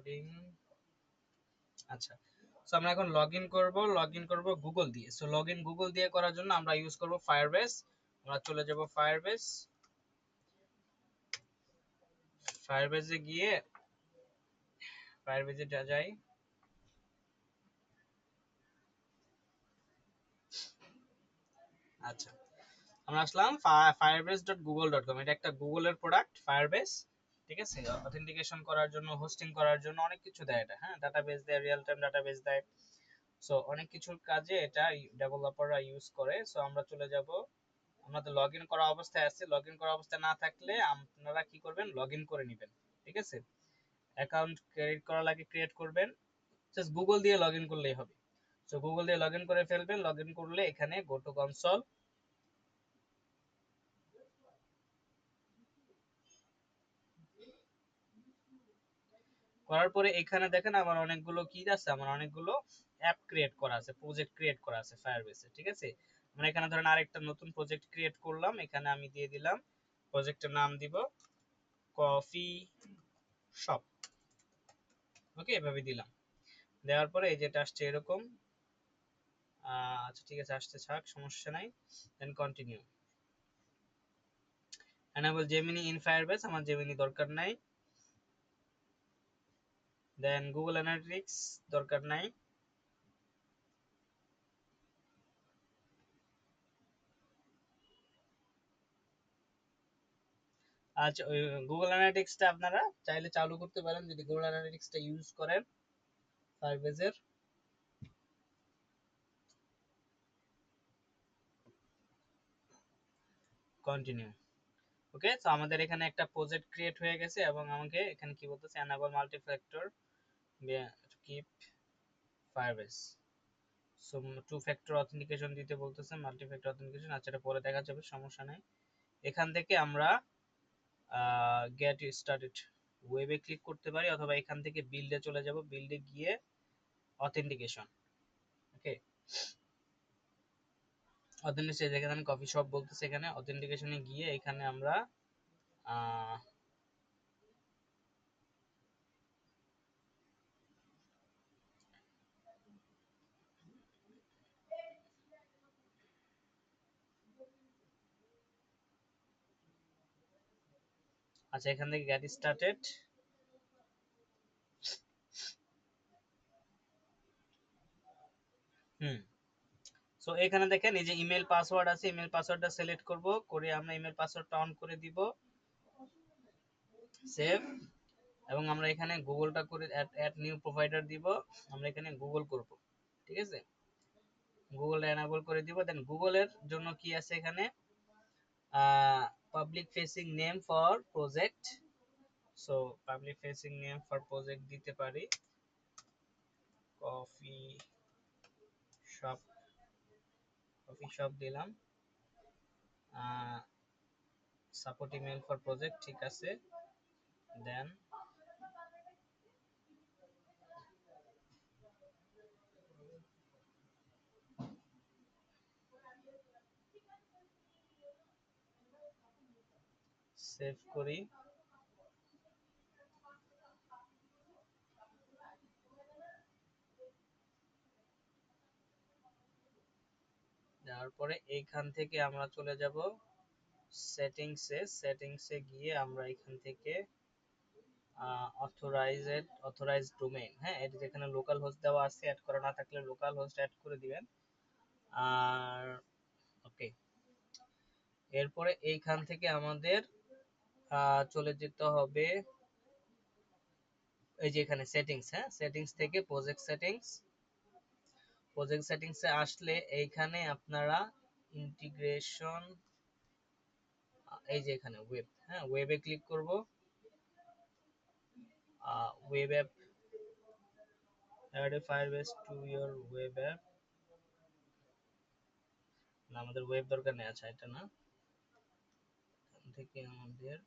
Loading. আচ্ছা, so আমরা এখন লগইন করব গুগল দিয়ে। সো লগইন গুগল দিয়ে করার জন্য আমরা ইউজ করব ফায়ারবেস। আমরা চলে যাব ফায়ারবেসে গিয়ে ফায়ারবেসে যাই। আচ্ছা, আমরা আসলাম firebase.google.com। এটা একটা গুগলের প্রোডাক্ট ফায়ারবেস, ঠিক আছে। অথেন্টিকেশন করার জন্য, হোস্টিং করার জন্য অনেক কিছু দেয় এটা, হ্যাঁ, ডাটাবেস দেয়, রিয়েল টাইম ডাটাবেস দেয়। সো অনেক কিছুর কাজে এটা ডেভেলপাররা ইউজ করে। সো আমরা চলে যাব, আমরা তো লগইন করা অবস্থায় আছে, লগইন করা অবস্থায় না থাকলে আপনারা কি করবেন, লগইন করে নেবেন, ঠিক আছে। অ্যাকাউন্ট ক্রিয়েট করা লাগে, ক্রিয়েট করবেন, জাস্ট গুগল দিয়ে লগইন করলেই হবে। সো গুগল দিয়ে লগইন করে ফেলবেন। লগইন করলে এখানে গো টু কনসোল, করার পরে এখানে দেখেন আমার অনেকগুলো কি আছে, আমার অনেকগুলো অ্যাপ ক্রিয়েট করা আছে, প্রজেক্ট ক্রিয়েট করা আছে ফায়ারবেসে, ঠিক আছে। আমরা এখানে ধরেন আরেকটা নতুন প্রজেক্ট ক্রিয়েট করলাম, এখানে আমি দিয়ে দিলাম, প্রজেক্টের নাম দিব কফি শপ। ওকে, এভাবে দিলাম। দেওয়ার পরে এই যেটা আসছে এরকম, আচ্ছা ঠিক আছে, আসতে থাক, সমস্যা নাই। Then continue. Enable Gemini in Firebase, আমার জেমিনি দরকার নাই। দেন গুগল অ্যানালিটিক্স দরকার নাই। আচ্ছা, ওই গুগল অ্যানালিটিক্সটা আপনারা চাইলে চালু করতে পারেন যদি গুগল অ্যানালিটিক্সটা ইউজ করেন ফায়ারবেসের। কন্টিনিউ। ওকে, তো আমাদের এখানে একটা প্রজেক্ট ক্রিয়েট হয়ে গেছে এবং আমাকে এখানে কি বলতেছে, enable multifactor keep Firebase. So two factor authentication দিতে বলতেছে, মাল্টি ফ্যাক্টর অথেন্টিকেশন। আচ্ছা, এটা পরে দেখা যাবে, সমস্যা নাই। এখান থেকে আমরা গেট স্টার্টেড ওয়েবে ক্লিক করতে পারি, অথবা এখান থেকে বিল্ডে চলে যাব, বিল্ডে গিয়ে অথেন্টিকেশন। ওকে, অথেন্টিকেশন যেখানে কফি শপ বলতেছে, এখানে অথেন্টিকেশনে গিয়ে এখানে আমরা আচ্ছা, এখান থেকে গেট স্টার্টেড। সো এখানে দেখেন এই যে ইমেল পাসওয়ার্ড আছে, ইমেল পাসওয়ার্ডটা সিলেক্ট করব, করে আমরা ইমেল পাসওয়ার্ডটা অন করে দিব, সেভ। এবং আমরা এখানে গুগলটা করে অ্যাড নিউ প্রোভাইডার দিব, আমরা এখানে গুগল করব, ঠিক আছে। গুগল এনাবল করে দিব। দেন গুগলের জন্য কি আছে এখানে, public facing name for project. So public facing name for project দিতে পারি কফি শপ, কফি শপ দিলাম। সাপোর্ট ইমেল ফর প্রজেক্ট, ঠিক আছে। দেন সেভ করি। তারপরে এইখান থেকে আমরা চলে যাব সেটিংসে গিয়ে আমরা এখান থেকে অথরাইজ ডোমেইন, হ্যাঁ, এটা যেখানে লোকাল হোস্ট দেওয়া আছে, অ্যাড করা না থাকলে লোকাল হোস্ট অ্যাড করে দিবেন। আর ওকে, এরপরে এইখান থেকে আমাদের চলে যেতে হবে এই যে এখানে সেটিংস, হ্যাঁ, সেটিংস থেকে প্রজেক্ট সেটিংসে আসলে এইখানে আপনারা ইন্টিগ্রেশন, এই যে এখানে ওয়েব, হ্যাঁ, ওয়েবে ক্লিক করব। Web app, add a Firebase to your web app. না, আমাদের ওয়েব দরকার নেই, আচ্ছা এটা না, এখান থেকে আমাদের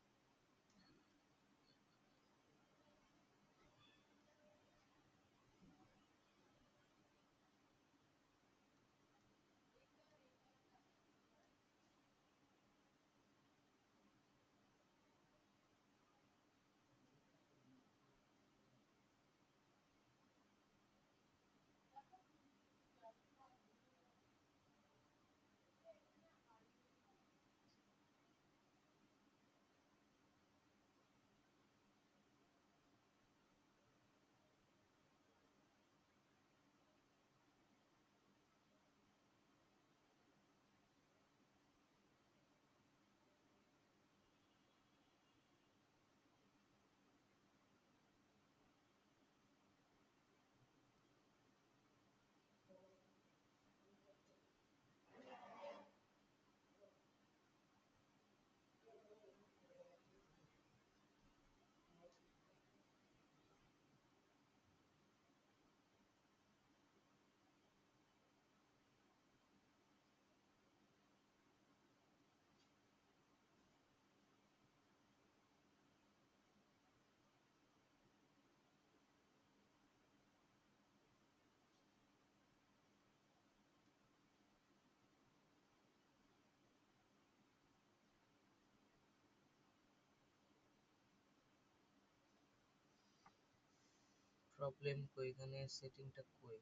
প্রবলেম কই, এখানে সেটিংটা কই?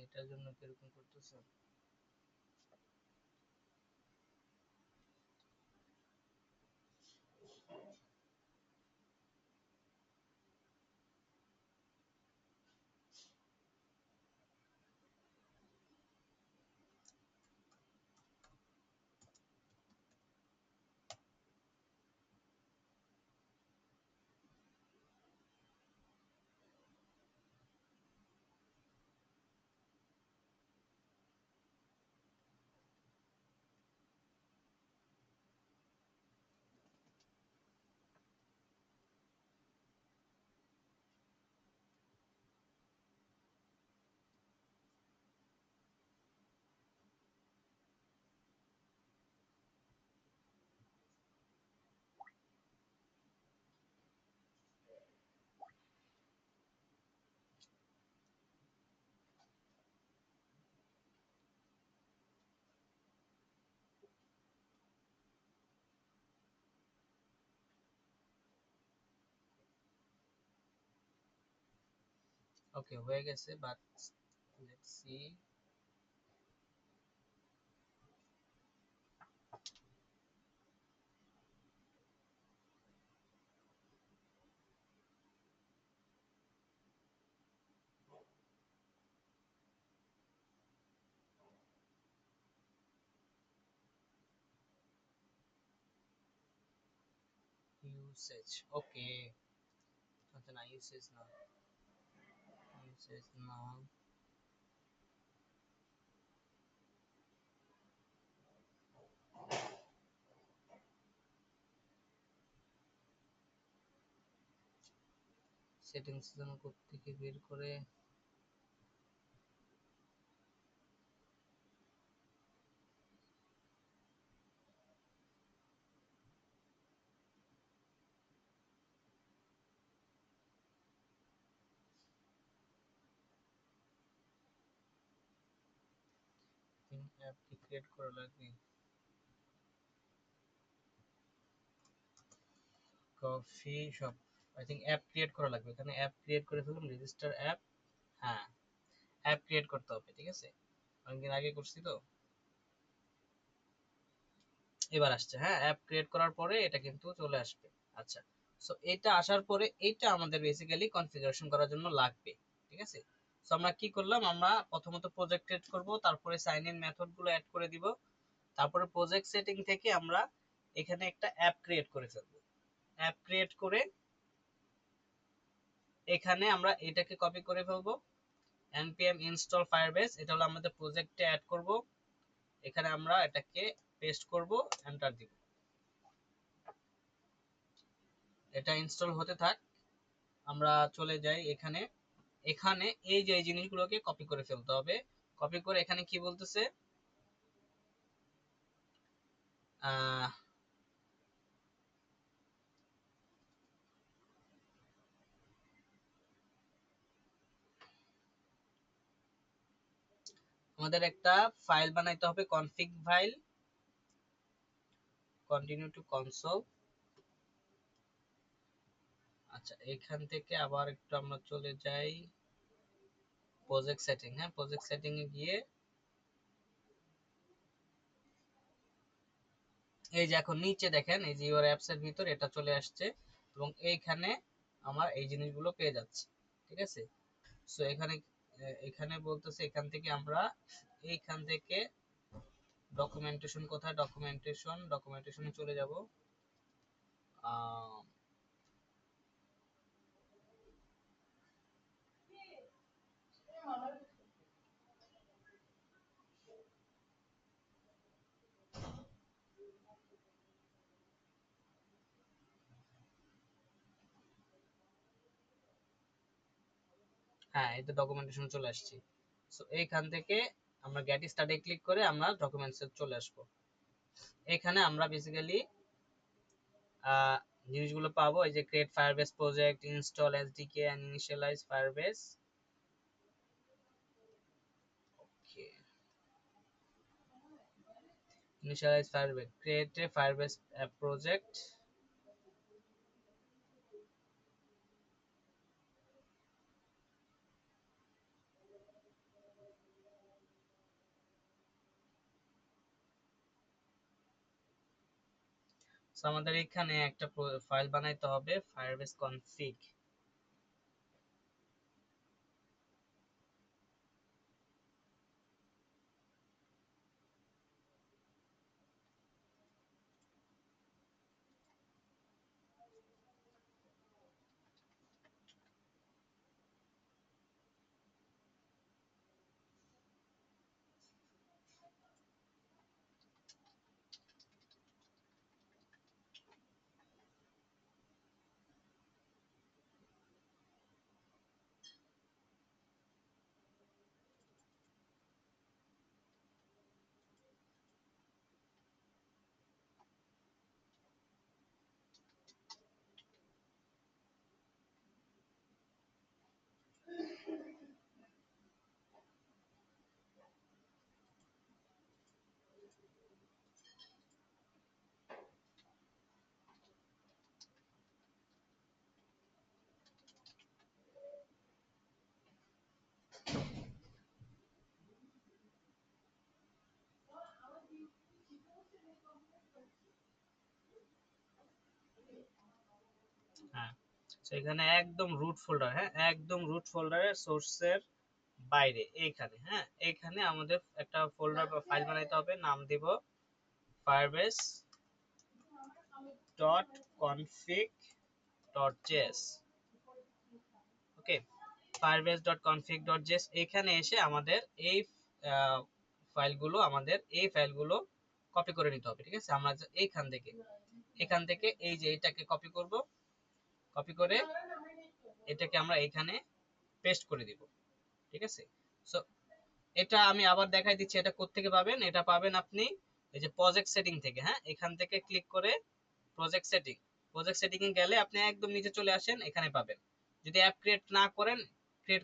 এটার জন্য কিরকম করতেছে? ওকে, হয়ে গেছে, বাট লেটস সি। ইউসেজ, ওকে। আচ্ছা, না ইউসেজ না, ইউসেজ না। সেটিংস যেন কোড থেকে বের করে, অ্যাপ কি ক্রিয়েট করা লাগবে? Coffee shop, I think app create করা লাগবে। এখানে অ্যাপ ক্রিয়েট করে ফেললাম, রেজিস্টার অ্যাপ। হ্যাঁ, অ্যাপ ক্রিয়েট করতে হবে, ঠিক আছে। অনেকদিন আগে করছি তো। এবার আসছে, হ্যাঁ, অ্যাপ ক্রিয়েট করার পরে এটা কিন্তু চলে আসবে। আচ্ছা, সো এটা আসার পরে এটা আমাদের বেসিক্যালি কনফিগারেশন করার জন্য লাগবে, ঠিক আছে। সো আমরা কি করলাম, আমরা প্রথমত প্রজেক্ট ক্রিয়েট করব, তারপরে সাইন ইন মেথড গুলো অ্যাড করে দিব, তারপরে প্রজেক্ট সেটিং থেকে আমরা এখানে একটা অ্যাপ ক্রিয়েট করে ফেলবো। অ্যাপ ক্রিয়েট করে এখানে আমরা এটাকে কপি করে ফেলবো, npm install firebase, এটা হলো আমাদের প্রজেক্টে অ্যাড করব। এখানে আমরা এটাকে পেস্ট করব, এন্টার দিব। এটা ইনস্টল হতে থাক, আমরা চলে যাই এখানে। এখানে এই যে এই জিনিসগুলোকে কপি করে ফেলতে হবে। কপি করে এখানে কি বলতেছে, আহ আমাদের একটা ফাইল বানাইতে হবে, config file, continue to console. আচ্ছা, এখান থেকে আবার একটু আমরা চলে যাই প্রজেক্ট সেটিং। হ্যাঁ, প্রজেক্ট সেটিং এ গিয়ে এই যে এখন নিচে দেখেন, এই যে ইউর অ্যাপস এর ভিতর এটা চলে আসছে, এবং এইখানে আমার এই জিনিসগুলো পেয়ে যাচ্ছে, ঠিক আছে। সো এখানে এখানে বলতেছে এখান থেকে আমরা এইখান থেকে ডকুমেন্টেশন, কোথায় ডকুমেন্টেশন, ডকুমেন্টেশনে চলে যাব। হ্যাঁ, এই তো ডকুমেন্টেশন চলে আসছি। সো এইখান থেকে আমরা গেট স্টার্টে ক্লিক করে আমরা ডকুমেন্টসে চলে আসবো। এখানে আমরা বেসিক্যালি জিনিসগুলো পাবো, এই যে create Firebase project, install SDK and initialize Firebase. Okay, initialize Firebase, create a Firebase app project. So আমাদের এখানে একটা ফাইল বানাইতে হবে Firebase config. হ্যাঁ, তো এখানে একদম রুট ফোল্ডার, হ্যাঁ একদম রুট ফোল্ডারের সোর্সের বাইরে এইখানে, হ্যাঁ এইখানে আমাদের একটা ফোল্ডার বা ফাইল বানাইতে হবে, নাম দিব firebase dot config dot js। ওকে, firebase dot config dot js। এখানে এসে আমাদের এই ফাইলগুলো কপি করে নিতে হবে, ঠিক আছে। আমরা এখান থেকে এই যে এটাকে কপি করব, কপি করে এটাকে আমরা এখানে পেস্ট করে দিব, ঠিক আছে। সো এটা আমি আবার দেখাই দিচ্ছি, এটা কোত্থেকে পাবেন। এটা পাবেন আপনি এই যে প্রজেক্ট সেটিং থেকে, হ্যাঁ এখান থেকে ক্লিক করে প্রজেক্ট সেটিং এ গেলে আপনি একদম নিচে চলে আসেন, এখানে পাবেন। যদি অ্যাপ ক্রিয়েট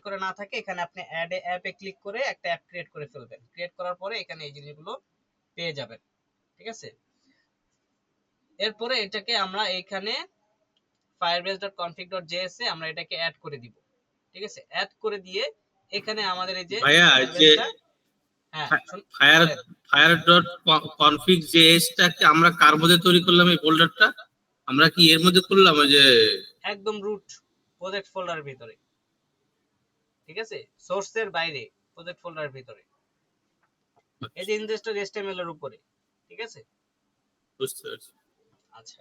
করে না থাকে, এখানে আপনি অ্যাড এ অ্যাপে ক্লিক করে একটা অ্যাপ ক্রিয়েট করে ফেলবেন। ক্রিয়েট করার পরে এখানে এই জিনিসগুলো পেয়ে যাবেন, ঠিক আছে। এরপরে এটাকে আমরা এইখানে firebase.config.js এ আমরা এটাকে অ্যাড করে দিব, ঠিক আছে। অ্যাড করে দিয়ে এখানে আমাদের এই যে ভাইয়া যে ফায়ারবেসটা, হ্যাঁ ফায়ার বলেন। ফায়ার ডট কনফিগ জেএসটাকে আমরা কার মধ্যে তৈরি করলাম এই ফোল্ডারটা? আমরা কি এর মধ্যে করলাম ওই যে একদম রুট প্রজেক্ট ফোল্ডারের ভিতরে, ঠিক আছে, সোর্সের বাইরে প্রজেক্ট ফোল্ডারের ভিতরে, এই যে ইনজেস্টর HTML এর উপরে, ঠিক আছে। বুঝতে পারছি। আচ্ছা,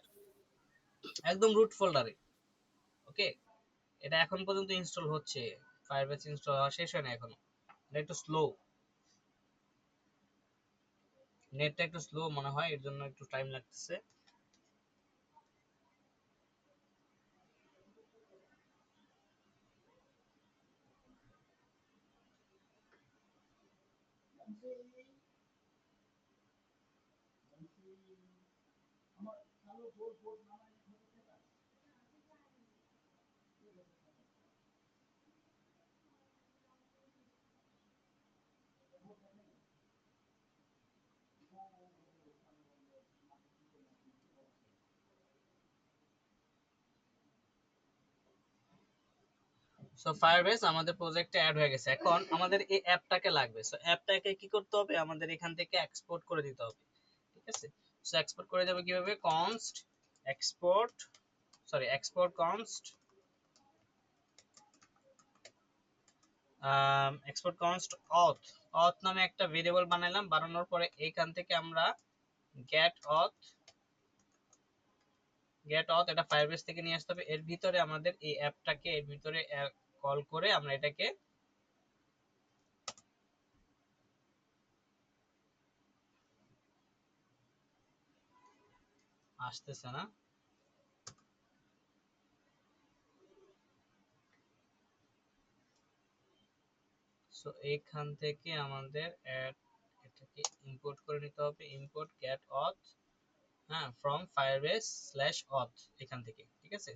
একদম রুট ফোল্ডারে। ওকে, এটা এখন পর্যন্ত ইনস্টল হচ্ছে, ফায়ারবেস ইনস্টল হওয়া শেষ হয় না এখনো, এটা একটু স্লো, নেটটা একটু স্লো মনে হয়, এর জন্য একটু টাইম লাগতেছে। সো ফায়ারবেস আমাদের প্রজেক্টে অ্যাড হয়ে গেছে। এখন আমাদের এই অ্যাপটাকে লাগবে। সো অ্যাপটাকে কি করতে হবে, আমাদের এখান থেকে এক্সপোর্ট করে দিতে হবে, ঠিক আছে। সো এক্সপোর্ট করে দেব কিভাবে, const export export const export const auth নামে একটা ভেরিয়েবল বানাইলাম। বানানোর পরে এইখান থেকে আমরা get auth এটা ফায়ারবেস থেকে নিয়ে আসতে হবে। এর ভিতরে আমাদের এই অ্যাপটাকে এর ভিতরে কল করে আমরা এটাকে আসতেছে না। সো এইখান থেকে আমাদের এটাকে ইম্পোর্ট করে নিতে হবে, ইম্পোর্ট get auth, হ্যাঁ from firebase/auth এখান থেকে, ঠিক আছে।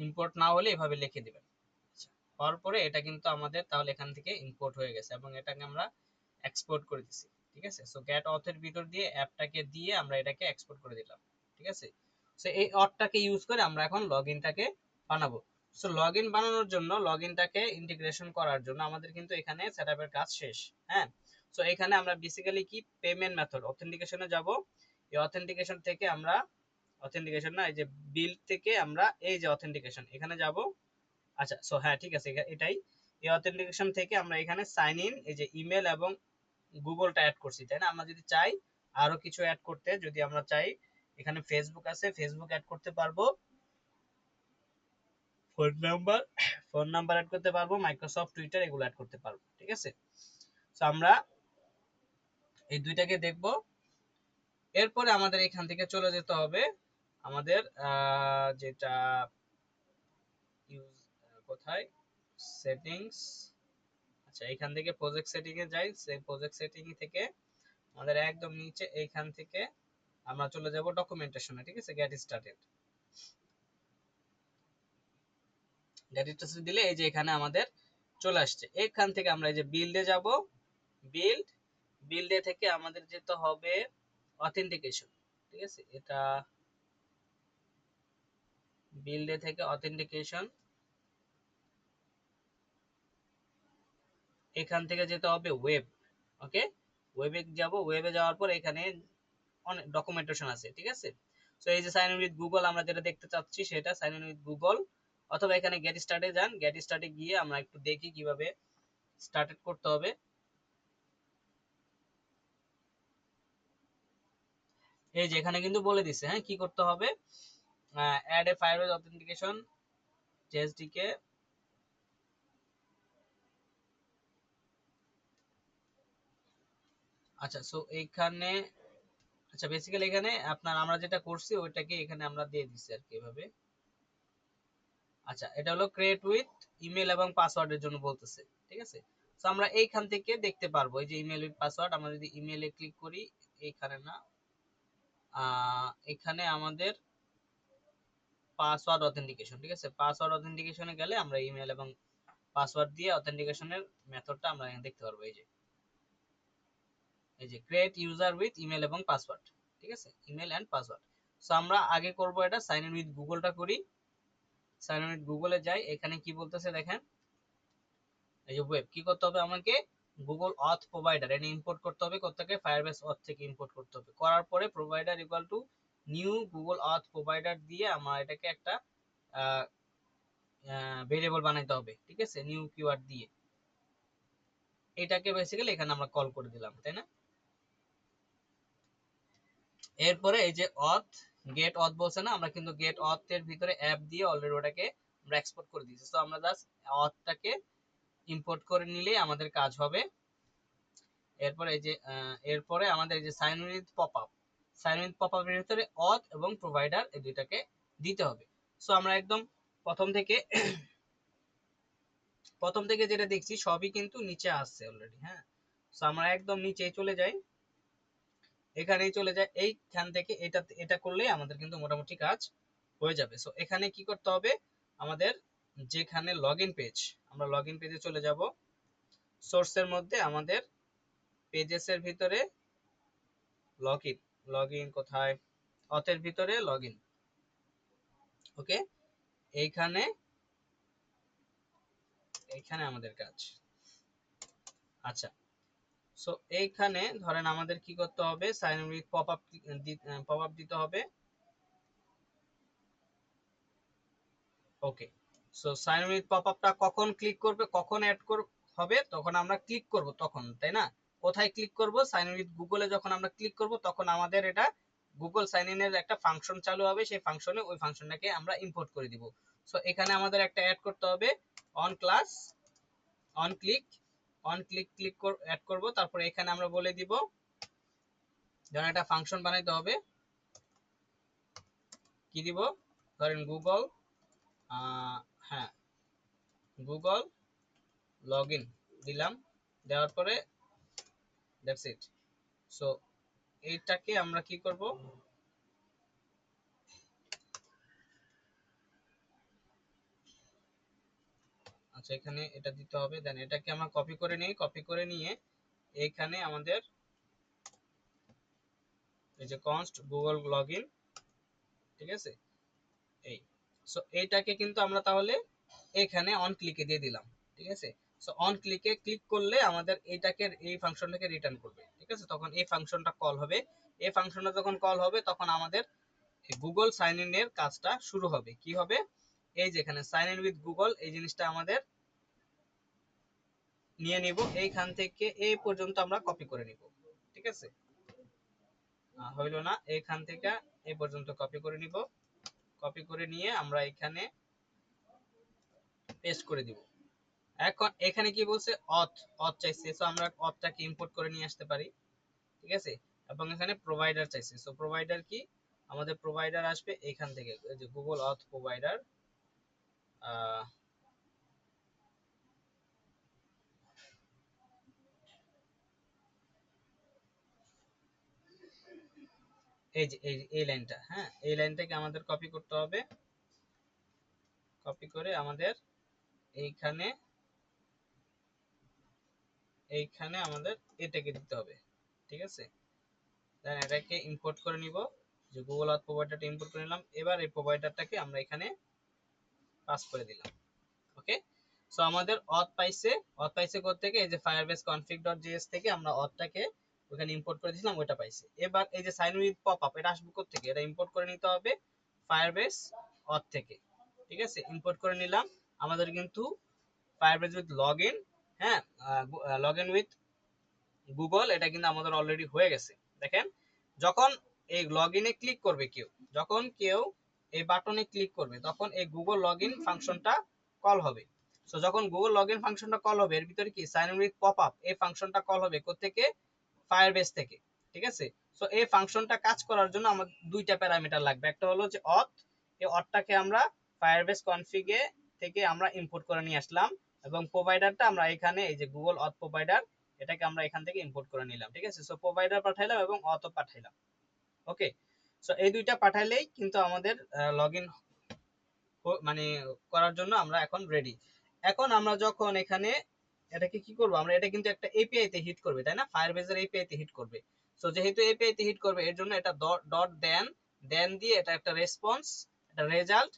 ইম্পোর্ট না হলে এভাবে লিখে দিবেন। আচ্ছা, হওয়ার পরে এটা কিন্তু আমাদের তাহলে এখান থেকে ইম্পোর্ট হয়ে গেছে এবং এটাকে আমরা এক্সপোর্ট করে দিছি, ঠিক আছে। সো গেট অথের ভিতর দিয়ে অ্যাপটাকে দিয়ে আমরা এটাকে এক্সপোর্ট করে দিলাম, ঠিক আছে। সো এই অথটাকে ইউজ করে আমরা এখন লগইনটাকে বানাবো। সো লগইন বানানোর জন্য, লগইনটাকে ইন্টিগ্রেশন করার জন্য আমাদের কিন্তু এখানে সেটআপের কাজ শেষ। হ্যাঁ, সো এখানে আমরা বেসিক্যালি কি পেমেন্ট মেথড অথেন্টিকেশনে যাব। এই অথেন্টিকেশন থেকে আমরা, অথেন্টিকেশন না, এই যে বিল থেকে আমরা এই যে অথেন্টিকেশন এখানে যাব। আচ্ছা, সো হ্যাঁ ঠিক আছে, এটাই। এই অথেন্টিকেশন থেকে আমরা এখানে সাইন ইন, এই যে ইমেল এবং গুগলটা অ্যাড করছি, তাই না। আমরা যদি চাই আরো কিছু অ্যাড করতে, যদি আমরা চাই, এখানে ফেসবুক আছে, ফেসবুক অ্যাড করতে পারবো, ফোন নাম্বার অ্যাড করতে পারবো, মাইক্রোসফট টুইটার এগুলো অ্যাড করতে পারবো, ঠিক আছে। তো আমরা এই দুইটাকে দেখব। এরপরে আমাদের এখান থেকে চলে যেতে হবে আমাদের যেটা ইউজ, কোথায়, সেটিংস। আচ্ছা, এখান থেকে প্রজেক্ট সেটিং এ যাই। সেই প্রজেক্ট সেটিং থেকে আমাদের একদম নিচে এইখান থেকে আমরা চলে যাব ডকুমেন্টেশনে, ঠিক আছে। গেট স্টার্টেড, গেট স্টার্টেড দিলে এই যে এখানে আমাদের চলে আসছে। এখান থেকে আমরা এই যে বিল্ডে যাব, বিল্ডে থেকে আমাদের যেতে হবে অথেন্টিকেশন, ঠিক আছে। এটা বিল্ডে থেকে অথেন্টিকেশন, এখান থেকে যেতে হবে ওয়েব। ওকে, ওয়েবে যাব। ওয়েবে যাওয়ার পর এখানে অনেক ডকুমেন্টেশন আছে, ঠিক আছে। সো এই যে সাইন ইন উইথ গুগল আমরা যেটা দেখতে চাচ্ছি সেটা সাইন ইন উইথ গুগল, অথবা এখানে গেট স্টার্টে যান। গেট স্টার্টে গিয়ে আমরা একটু দেখি কিভাবে স্টার্টেড করতে হবে। এই যে এখানে কিন্তু বলে দিছে হ্যাঁ কি করতে হবে। Add a Firebase authentication JSDK. আচ্ছা, সো এইখানে, আচ্ছা বেসিক্যালি এখানে আপনার আমরা যেটা করছি ওইটাকে এখানে আমরা দিয়ে দিছি আর কি এভাবে। আচ্ছা, এটা হলো ক্রিয়েট উইথ ইমেল এবং পাসওয়ার্ডের জন্য বলতেছে, ঠিক আছে। তো আমরা এইখান থেকে দেখতে পারবো এই যে ইমেল উইথ পাসওয়ার্ড। আমরা যদি ইমেলে ক্লিক করি, এইখানে না, এখানে আমাদের পাসওয়ার্ড অথেন্টিকেশন, ঠিক আছে। পাসওয়ার্ড অথেন্টিকেশনে গেলে আমরা ইমেল এবং পাসওয়ার্ড দিয়ে অথেন্টিকেশনের মেথডটা আমরা এখানে দেখতে পারবো। এই যে ক্রিয়েট ইউজার উইথ ইমেল এবং পাসওয়ার্ড, ঠিক আছে, ইমেল এন্ড পাসওয়ার্ড। সো আমরা আগে করব এটা সাইন ইন উইথ গুগলটা করি। সাইন ইন উইথ গুগলে যাই। এখানে কি বলতেছে দেখেন, এই যে ওয়েব কি করতে হবে আমাকে, গুগল অথ প্রোভাইডার এটা ইম্পোর্ট করতে হবে। কোত্থেকে, ফায়ারবেস অথ থেকে ইম্পোর্ট করতে হবে। করার পরে provider equal to new Google auth provider দিয়ে আমরা এটাকে একটা ভেরিয়েবল বানাইতে হবে, ঠিক আছে, নিউ কিওয়ার্ড দিয়ে। এটাকে বেসিক্যালি এখানে আমরা কল করে দিলাম, তাই না। এরপরে এই যে অথ, গেট অথ বলছে না, আমরা কিন্তু গেট অথ এর ভিতরে অ্যাপ দিয়ে অলরেডি ওটাকে আমরা এক্সপোর্ট করে দিয়েছি। তো আমরা জাস্ট অথটাকে ইম্পোর্ট করে নিলেই আমাদের কাজ হবে। এরপরে এই যে এরপরে আমাদের এই যে sign with popup, sign with পপআপের ভিতরে অথ এবং প্রোভাইডার এই দুইটাকে দিতে হবে। সো আমরা একদম প্রথম থেকে যেটা দেখছি সবই কিন্তু নিচে আসছে অলরেডি। হ্যাঁ, সো আমরা একদম নিচে চলে যাই, এখানেই চলে যায়। এইখান থেকে এটা করলেই আমাদের কিন্তু মোটামুটি কাজ হয়ে যাবে। সো এখানে কি করতে হবে, আমাদের যেখানে লগইন পেজ, আমরা লগইন পেজে চলে যাব। সোর্সের মধ্যে আমাদের পেজেস এর ভিতরে লগইন, লগইন কোথায়, অথের ভিতরে লগইন। ওকে, এইখানে এইখানে আমাদের কাজ। আচ্ছা, সো এইখানে ধরেন আমাদের কি করতে হবে, সাইন ইন উইথ পপআপ দিতে হবে। ওকে, সো সাইন উইথ পপআপটা কখন ক্লিক করবে, কখন অ্যাড হবে, তখন আমরা ক্লিক করব তখন, তাই না। কোথায় ক্লিক করব, সাইন উইথ গুগলে যখন আমরা ক্লিক করব তখন আমাদের এটা গুগল সাইন ইন এর একটা ফাংশন চালু হবে। সেই ফাংশনে ওই ফাংশনটাকে আমরা ইম্পোর্ট করে দিব। সো এখানে আমাদের একটা অ্যাড করতে হবে, on class, on click, click add করব। তারপর এখানে আমরা বলে দিব যেন একটা ফাংশন বানাইতে হবে। কি দিব, ধরেন গুগল, হ্যাঁ গুগল লগইন দিলাম, দেওয়ার পরে দ্যাটস ইট। সো এইটাকে আমরা কি করব, আচ্ছা এখানে এটা দিতে হবে। দেন এটাকে আমরা কপি করে নিই, কপি করে নিয়ে এইখানে আমাদের এই যে const গুগল লগইন, ঠিক আছে এই। সো এইটাকে কিন্তু আমরা তাহলে এখানে অন ক্লিকে দিয়ে দিলাম, ঠিক আছে। সো অন ক্লিকে ক্লিক করলে আমাদের এইটাকে এই ফাংশনটাকে রিটার্ন করবে, ঠিক আছে। তখন এই ফাংশনটা কল হবে, এই ফাংশনটা যখন কল হবে তখন আমাদের গুগল সাইন ইন এর কাজটা শুরু হবে। কি হবে, এই যে এখানে সাইন ইন উইথ গুগল এই জিনিসটা আমাদের নিয়ে নিব, এইখান থেকে এই পর্যন্ত আমরা কপি করে নিব, ঠিক আছে। হইল না, এইখান থেকে এই পর্যন্ত কপি করে নিব, কপি করে নিয়ে আমরা এখানে পেস্ট করে দিব। এখন এখানে কি বলছে, অথ অথ চাইছে, সো আমরা অথটাকে ইম্পোর্ট করে নিয়ে আসতে পারি, ঠিক আছে। এবং এখানে প্রোভাইডার চাইছে, সো প্রোভাইডার কি, আমাদের প্রোভাইডার আসবে এখান থেকে, এই যে গুগল অথ প্রোভাইডার, এই যে এই লাইনটা, হ্যাঁ এই লাইনটাকে আমাদের কপি করতে হবে, কপি করে আমাদের এইখানে এইখানে আমাদের এটাকে দিতে হবে, ঠিক আছে। দেন এটাকে ইম্পোর্ট করে নিব, যে গুগল আর্থ প্রোভাইডারটা ইম্পোর্ট করে নিলাম। এবার এই প্রোভাইডারটাকে আমরা এখানে পাস করে দিলাম, ওকে। সো আমাদের অথ পাইছে কোথা থেকে, এই যে ফায়ারবেস config.js থেকে আমরা অথটাকে ওখানে ইম্পোর্ট করে দিয়েছিলাম, ওটা পাইছে। এবার এই যে সাইন উইথ পপআপ, এটা আসবে কোথা থেকে, এটা ইম্পোর্ট করে নিতে হবে ফায়ারবেস অথ থেকে, ঠিক আছে। ইম্পোর্ট করে নিলাম, আমাদের কিন্তু ফায়ারবেস উইথ লগইন, হ্যাঁ লগইন উইথ গুগল, এটা কিন্তু আমাদের অলরেডি হয়ে গেছে। দেখেন, যখন এই লগইনে ক্লিক করবে কেউ, যখন কেউ এই বাটনে ক্লিক করবে তখন এই গুগল লগইন ফাংশনটা কল হবে। সো যখন গুগল লগইন ফাংশনটা কল হবে, এর ভিতরে কি সাইন ইন উইথ পপআপ এই ফাংশনটা কল হবে কোত্থেকে, ফায়ারবেস থেকে, ঠিক আছে। সো এই ফাংশনটা কাজ করার জন্য আমাদের দুইটা প্যারামিটার লাগবে, একটা হলো যে অথ, এই অথটাকে আমরা ফায়ারবেস কনফিগে থেকে আমরা ইম্পোর্ট করে নিয়ে আসলাম, এবং প্রোভাইডারটা আমরা এখানে এই যে গুগল অথ প্রোভাইডার, এটাকে আমরা এখান থেকে ইম্পোর্ট করে নিলাম, ঠিক আছে। সো প্রোভাইডার পাঠাইলাম এবং অথ পাঠাইলাম, ওকে। সো এই দুইটা পাঠাইলেই কিন্তু আমাদের লগইন মানে করার জন্য আমরা এখন রেডি। এখন আমরা যখন এখানে এটাকে কি করব, আমরা এটা কিন্তু একটা এপিআই তে হিট করবে, তাই না, ফায়ারবেজের এপিআই তে হিট করবে। সো যেহেতু এপিআই তে হিট করবে, এর জন্য এটা ডট দেন দেন দিয়ে এটা একটা রেসপন্স, একটা রেজাল্ট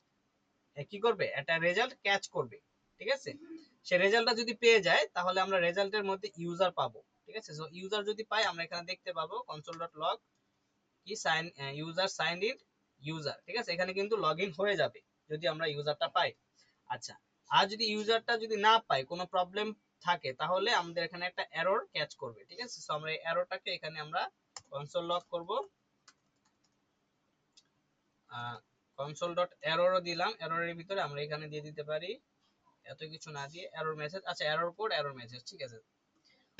কি করবে, একটা রেজাল্ট ক্যাচ করবে, ঠিক আছে। সে রেজাল্টটা যদি পেয়ে যায় তাহলে আমরা রেজাল্টের মধ্যে ইউজার পাবো, ঠিক আছে। সো ইউজার যদি পাই আমরা এখানে দেখতে পাবো console.log কি sign user signed in user, ঠিক আছে। এখানে কিন্তু লগইন হয়ে যাবে যদি আমরা ইউজারটা পাই। আচ্ছা, আর যদি ইউজারটা যদি না পাই, কোনো প্রবলেম থাকে, তাহলে আমাদের এখানে একটা এরর ক্যাচ করবে, ঠিক আছে। সো আমরা এই এররটাকে এখানে আমরা কনসোল লগ করব, console.error দিলাম, এররের ভিতরে আমরা এখানে দিয়ে দিতে পারি এত কিছু না দিয়ে এরর মেসেজ, আচ্ছা এরর কোড এরর মেসেজ, ঠিক আছে।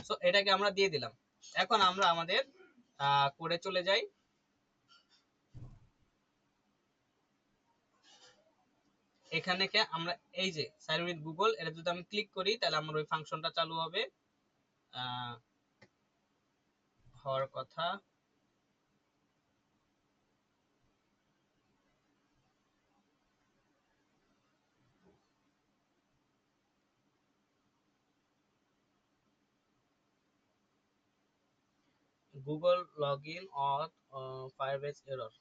সো এটাকে আমরা দিয়ে দিলাম। এখন আমরা আমাদের কোডে চলে যাই, এখানে আমরা এই যে সাইন উইথ গুগল, এটা যদি আমি ক্লিক করি তাহলে আমার ওই ফাংশনটা চালু হবে, হওয়ার কথা। Google login auth Firebase error,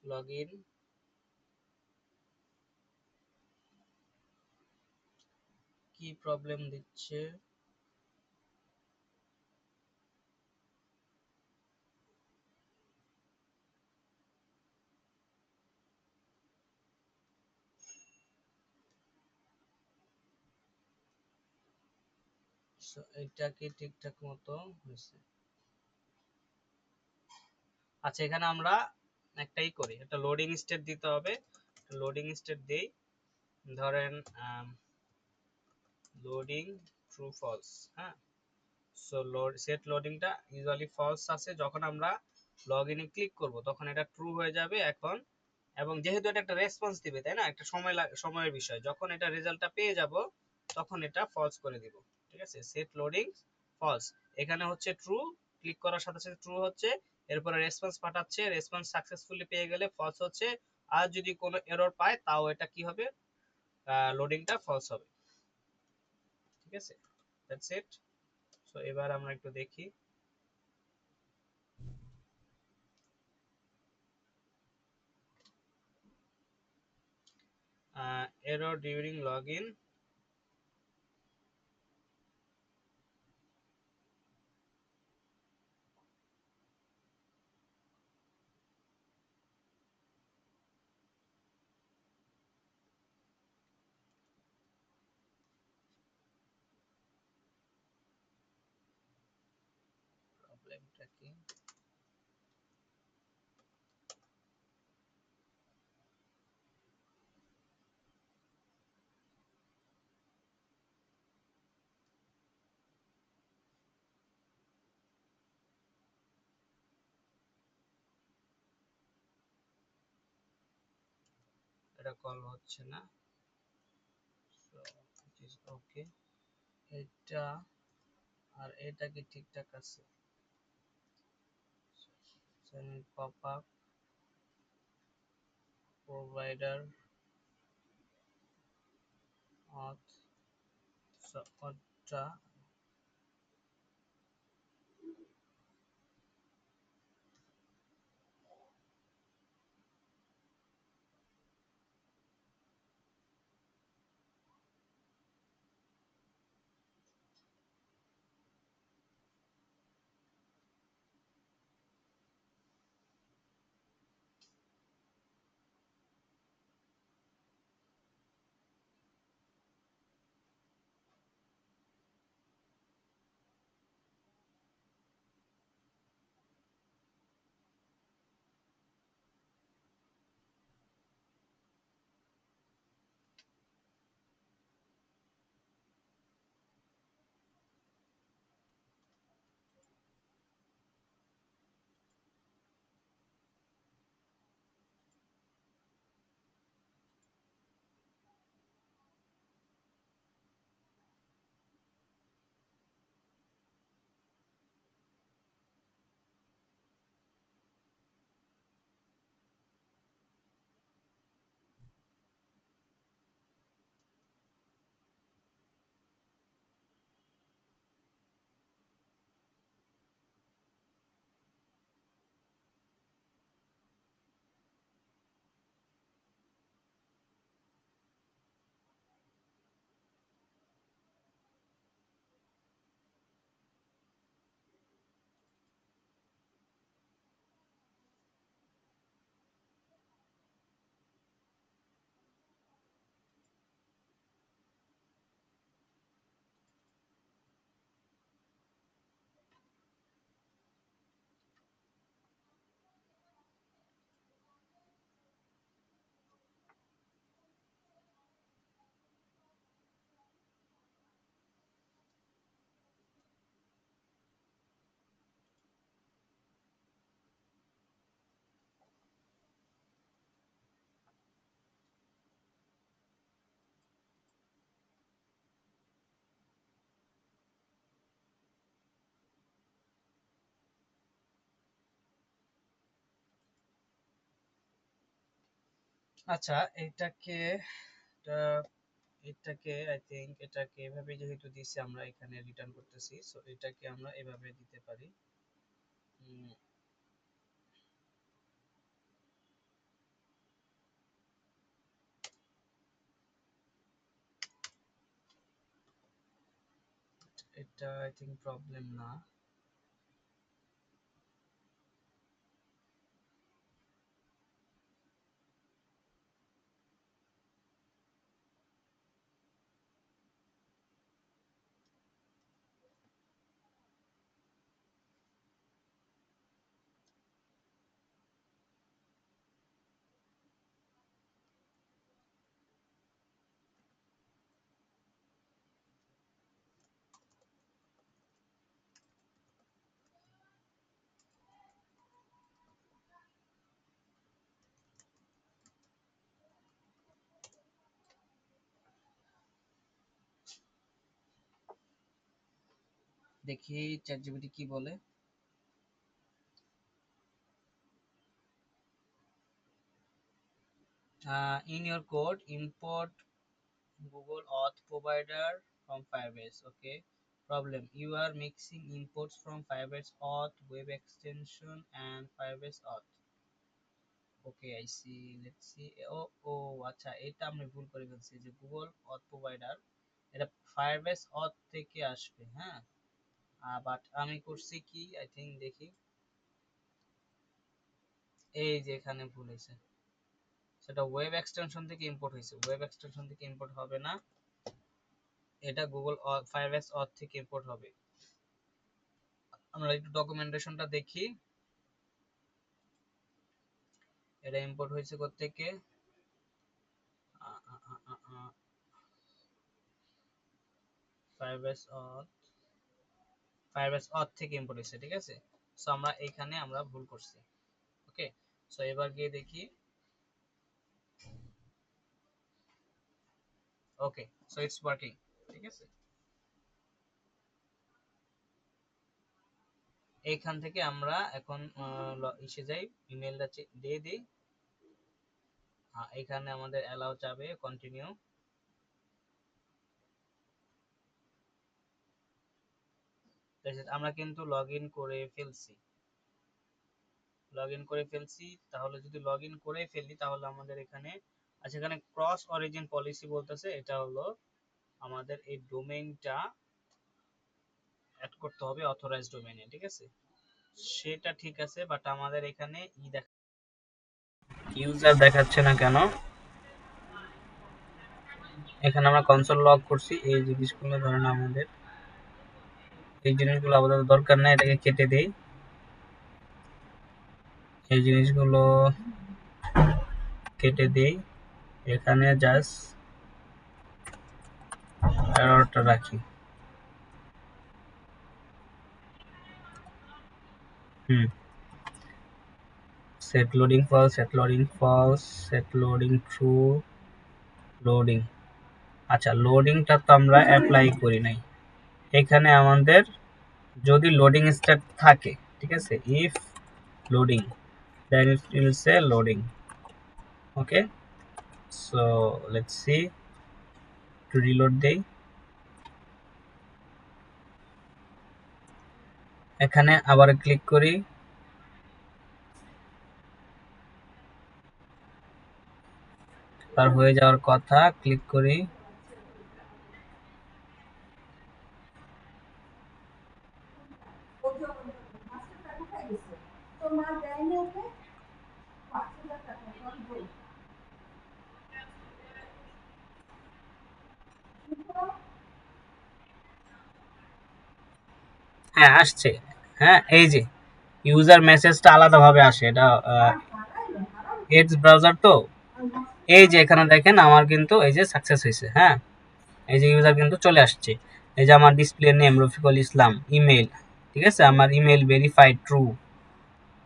login কি প্রবলেম দিচ্ছে, এটা কি ঠিকঠাক মতো হয়েছে। আচ্ছা, এখানে আমরা একটাই করি, একটা লোডিং স্টেট দিতে হবে, লোডিং স্টেট দেই, ধরেন লোডিং ট্রু ফলস, হ্যাঁ। সো সেট লোডিংটা ইউজুয়ালি ফলস আছে, যখন আমরা লগইনে ক্লিক করব তখন এটা ট্রু হয়ে যাবে এখন। এবং যেহেতু এটা একটা রেসপন্স দিবে, তাই না, একটা সময়ের বিষয়, যখন এটা রেজাল্টটা পেয়ে যাব তখন এটা ফলস করে দিব। ঠিক আছে, সেট লোডিং ফলস, এখানে হচ্ছে ট্রু, ক্লিক করার সাথে সাথে ট্রু হচ্ছে, এরপরে রেসপন্স পাঠাচ্ছে, রেসপন্স সাকসেসফুলি পেয়ে গেলে ফলস হচ্ছে, আর যদি কোনো এরর পায় তাও এটা কি হবে, লোডিংটা ফলস হবে। ঠিক আছে, দ্যাটস ইট। সো এবার আমরা একটু দেখি। এরর ডিউরিং লগইন, প্রবলেমটা কি? এটা কল হচ্ছে না, সো ইট ইজ ওকে। এটা আর এটা কি ঠিকঠাক আছে? পপ আপ প্রোভাইডার অথ, ওটা আচ্ছা, এটাকে এটা এটাকে আই থিংক এটাকে এভাবে যেহেতু দিছি আমরা এখানে রিটার্ন করতেছি, সো এটাকে আমরা এভাবে দিতে পারি। উম, এটা আই থিংক প্রবলেম না। দেখি চ্যাটজিপিটি কি বলে। In your code, import Google Auth provider from Firebase. Okay. Problem: you are mixing imports from Firebase Auth, web extension, and Firebase Auth. Okay, I see. Let's see. আচ্ছা, এটা আমি ভুল করে ফেলছি যে Google Auth provider এটা Firebase Auth থেকে আসবে, হ্যাঁ। বাট আমি করছি কি, আই থিঙ্ক দেখি, এই যে এখানে ভুল হয়েছে, সেটা ওয়েব এক্সটেনশন থেকে ইম্পোর্ট হয়েছে। ওয়েব এক্সটেনশন থেকে ইম্পোর্ট হবে না, এটা গুগল ফায়ারবেস অথ থেকে ইম্পোর্ট হবে। আমরা একটু ডকুমেন্টেশনটা দেখি, এটা ইম্পোর্ট হয়েছে কোত্থেকে। ফায়ারবেস অথ থেকে ইম্পোর্ট হয়েছে, ঠিক আছে। সো আমরা এখানে আমরা ভুল করছি। ওকে, সো এবার গিয়ে দেখি। ওকে, সো ইটস ওয়ার্কিং, ঠিক আছে। এইখান থেকে আমরা এখন এসে যাই, ইমেলটা দিয়ে দিই। এখানে আমাদের অ্যালাউ যাবে, কন্টিনিউ। আমরা কিন্তু লগইন করে ফেলছি, তাহলে যদি লগইন করে ফেলি তাহলে আমাদের এখানে আচ্ছা, এখানে ক্রস অরিজিন পলিসি বলতেছে, এটা হলো আমাদের এই ডোমেইনটা অ্যাড করতে হবে অথরাইজড ডোমেইনে, ঠিক আছে। সেটা ঠিক আছে, বাট আমাদের এখানে ইউজার দেখাচ্ছে না কেন। এখানে আমরা কনসোল লগ করছি, এই জিনিসগুলো ধরেন আমাদের এই জিনিসগুলো আমাদের দরকার নেই, এটাকে কেটে দেই। এই জিনিসগুলো কেটে দেই, এখানে জাস্ট এররটা রাখি। set loading false, set loading false, set loading true, loading। আচ্ছা, লোডিংটা তো আমরা অ্যাপ্লাই করি নাই। এখানে আমাদের যদি লোডিং স্টেট থাকে, ঠিক আছে, if loading then it will say loading। okay, so let's see, to reload দেই। এখানে আবার ক্লিক করি, তার হয়ে যাওয়ার কথা, ক্লিক করি। হ্যাঁ, আসছে। হ্যাঁ, এই যে ইউজার মেসেজটা আলাদাভাবে আসে, এটা এডজ ব্রাউজার তো। এই যে এখানে দেখেন আমার কিন্তু এই যে সাকসেস হয়েছে, হ্যাঁ, এই যে ইউজার কিন্তু চলে আসছে। এই যে আমার display name Rafiqul Islam, email, ঠিক আছে, আমার ইমেল ভেরিফাইড ট্রু।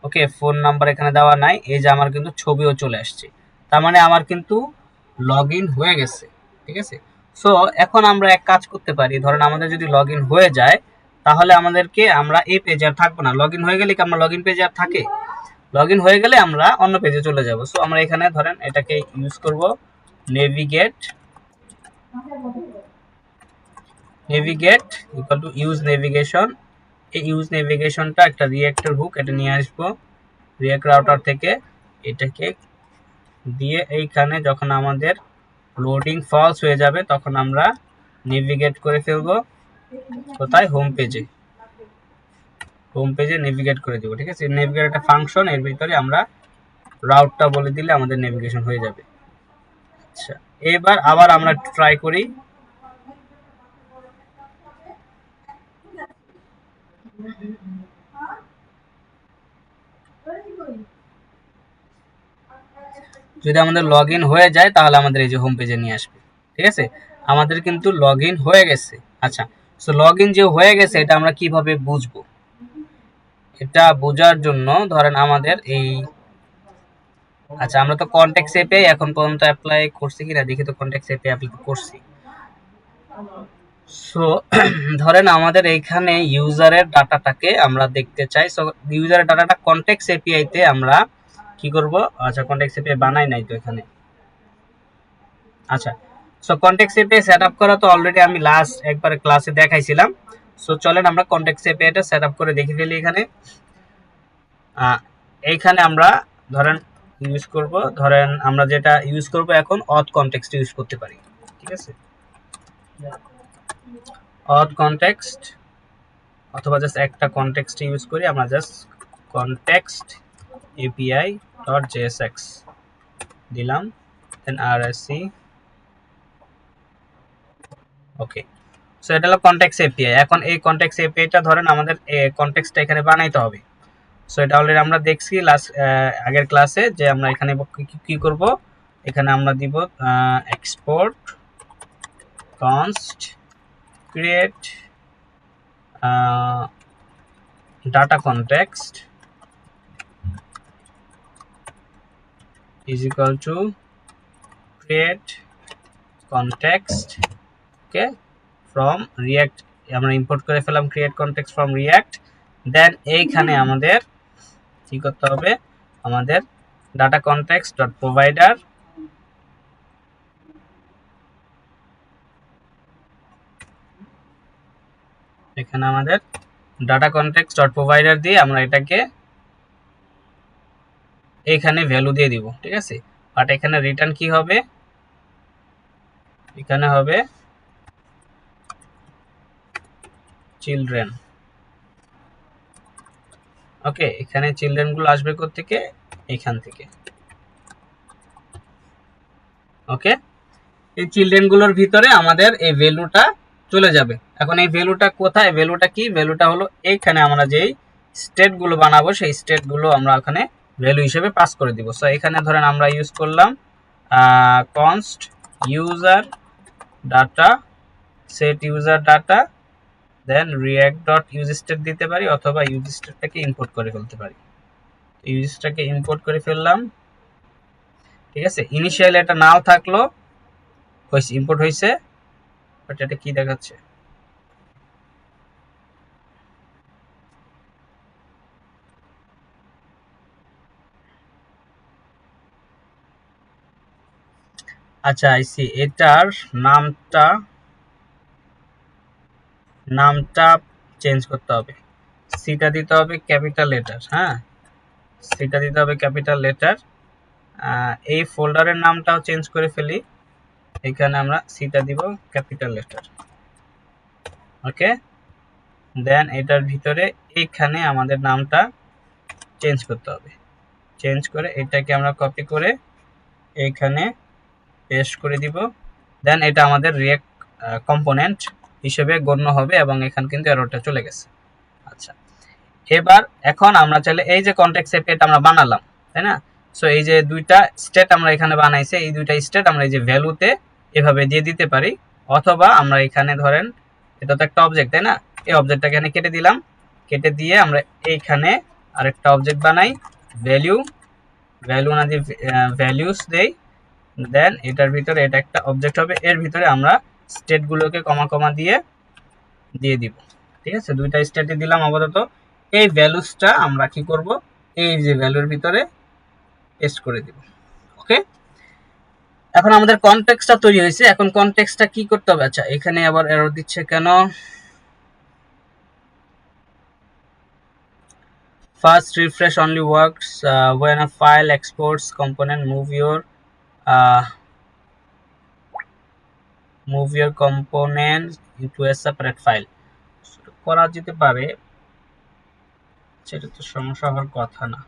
ওকে, ফোন নাম্বার এখানে দেওয়া নাই। এই যে আমার কিন্তু ছবিও চলে আসছে, তার মানে আমার কিন্তু লগ ইন হয়ে গেছে, ঠিক আছে। সো এখন আমরা এক কাজ করতে পারি, ধরেন আমাদের যদি লগ ইন হয়ে যায় তাহলে আমাদেরকে আমরা এই পেজে আর থাকবো না। লগ ইন হয়ে গেলে কি আমরা লগ ইন পেজে আর থাকে? লগ ইন হয়ে গেলে আমরা অন্য পেজে চলে যাব। সো আমরা এখানে ধরেন এটাকে ইউজ করব, navigate equal to use navigation. এই ইউজ নেভিগেশনটা একটা রিঅ্যাক্টর হুক, এটা নিয়ে আসবো রিঅ্যাক্ট রাউটার থেকে, এটাকে দিয়ে এইখানে যখন আমাদের লোডিং ফলস হয়ে যাবে তখন আমরা নেভিগেট করে ফেলবো কোথায়, হোম পেজে নেভিগেট করে দেবো, ঠিক আছে। নেভিগেট একটা ফাংশন, এর ভিতরে আমরা রাউটটা বলে দিলে আমাদের নেভিগেশন হয়ে যাবে। আচ্ছা, এবার আবার আমরা ট্রাই করি। যদি আমাদের লগ ইন হয়ে যায় তাহলে আমাদের এই যে হোম পেজে নিয়ে আসবে, ঠিক আছে। আমাদের কিন্তু লগ ইন হয়ে গেছে। আচ্ছা, সো লগ ইন যে হয়ে গেছে এটা আমরা কিভাবে বুঝবো? এটা বোঝার জন্য ধরেন আমাদের এই, আচ্ছা, আমরা তো কনট্যাক্টস এপিআই এখন পর্যন্ত অ্যাপ্লাই করছি কিনা দেখি তো। কনট্যাক্টস এপিআই অ্যাপ্লাই করছি। সো ধরেন আমাদের এইখানে ইউজারের ডাটাটাকে আমরা দেখতে চাই। সো ইউজারের ডাটাটা কনটেক্সট এপিআই তে আমরা কি করব? আচ্ছা, কনটেক্সট এপিআই বানাই নাই তো এখানে। আচ্ছা, সো কনটেক্সট এপিআই সেটআপ করা তো অলরেডি আমি লাস্ট একবার ক্লাসে দেখাইছিলাম। সো চলেন আমরা কনটেক্সট এপিআইটা সেটআপ করে দেখে ফেলি। এখানে এইখানে আমরা ধরেন ইউজ করব, ধরেন আমরা যেটা ইউজ করব এখন অথ কনটেক্সট ইউজ করতে পারি। ঠিক আছে, অথ কনটেক্সট অথবা জাস্ট একটা কনটেক্সট ইউজ করি আমরা, just context API dot JSX দিলাম, দেন আরএসসি। ওকে, সো এটা হলো কনটেক্সট এপিআই। এখন এই কনটেক্সট এপিআইটা ধরেন আমাদের কনটেক্সটটা এখানে বানাইতে হবে। সো এটা অলরেডি আমরা দেখছি লাস্ট আগের ক্লাসে যে আমরা এখানে কি করব, এখানে আমরা দিব export const create data context is equal to create context, okay, from react। আমরা ইম্পোর্ট করে ফেলাম create context from react। দেন এইখানে আমাদের কি করতে হবে, আমাদের data context dot provider এখানে আমাদের data context dot provider দিয়ে আমরা এটাকে এইখানে ভ্যালু দিয়ে দিব। ঠিক আছে, বাট এখানে রিটার্ন কি হবে, এখানে হবে চিলড্রেন। ওকে, এখানে চিলড্রেন গুলো আসবে কোত্থেকে, এখান থেকে। ওকে, এই চিলড্রেন গুলোর ভিতরে আমাদের এই ভ্যালুটা চলে যাবে। এখন এই ভ্যালুটা কোথায়, ভ্যালুটা কি, ভ্যালুটা হলো এইখানে আমরা যেই স্টেট গুলো বানাবো সেই স্টেট গুলো আমরা ওখানে ভ্যালু হিসেবে পাস করে দিব। সো এখানে ধরেন আমরা ইউজ করলাম const user data set user data, then React dot use state দিতে পারি অথবা ইউজ স্টেটটাকে ইম্পোর্ট করে ফেলতে পারি। ইউজ স্টেটটাকে ইম্পোর্ট করে ফেললাম। ঠিক আছে, ইনিশিয়াল এটা নাও থাকলো, হয়েছে ইম্পোর্ট হয়েছে, বাট এটা কি দেখাচ্ছে, আচ্ছা আইসি, এটার নামটা চেঞ্জ করতে হবে, সিটা দিতে হবে ক্যাপিটাল লেটার। হ্যাঁ, সিটা দিতে হবে ক্যাপিটাল লেটার। এই ফোল্ডারের নামটাও চেঞ্জ করে ফেলি, এখানে আমরা সিটা দিব ক্যাপিটাল লেটার। ওকে, দেন এটার ভিতরে এইখানে আমাদের নামটা চেঞ্জ করতে হবে, চেঞ্জ করে এটাকে আমরা কপি করে এইখানে পেস্ট করে দিব। দেন এটা আমাদের রিয়াক্ট কম্পোনেন্ট হিসেবে গণ্য হবে এবং এখানে কিন্তু এররটা চলে গেছে। আচ্ছা, এবার এখন আমরা চাইলে এই যে কনটেক্সট এপিআইটা আমরা বানালাম, তাই না? সো এই যে দুইটা স্টেট আমরা এখানে বানাইছি, এই দুইটা স্টেট আমরা এই যে ভ্যালুতে এভাবে দিয়ে দিতে পারি, অথবা আমরা এখানে ধরেন এটা তো একটা অবজেক্ট, তাই না? এই অবজেক্টটা এখানে কেটে দিলাম, কেটে দিয়ে আমরা এইখানে আরেকটা অবজেক্ট বানাই, ভ্যালু না দিয়ে ভ্যালুস দেই। দেন এটার ভিতরে এটা একটা অবজেক্ট হবে, এর ভিতরে আমরা স্টেটগুলোকে কমা কমা দিয়ে দিব। ঠিক আছে, দুইটা স্টেটে দিলাম আপাতত। এই ভ্যালুসটা আমরা কি করব, এই যে ভ্যালুর ভিতরে পেস্ট করে দিব। ওকে, এখন আমাদের কনটেক্সটটা তৈরি হয়েছে। এখন কনটেক্সটটা কি করতে হবে, আচ্ছা এখানে আবার এরর দিচ্ছে কেন, first refresh only works when a file exports component, move your components into a separate file। করা যেতে পারে, সেটা তো সমস্যা হওয়ার কথা না।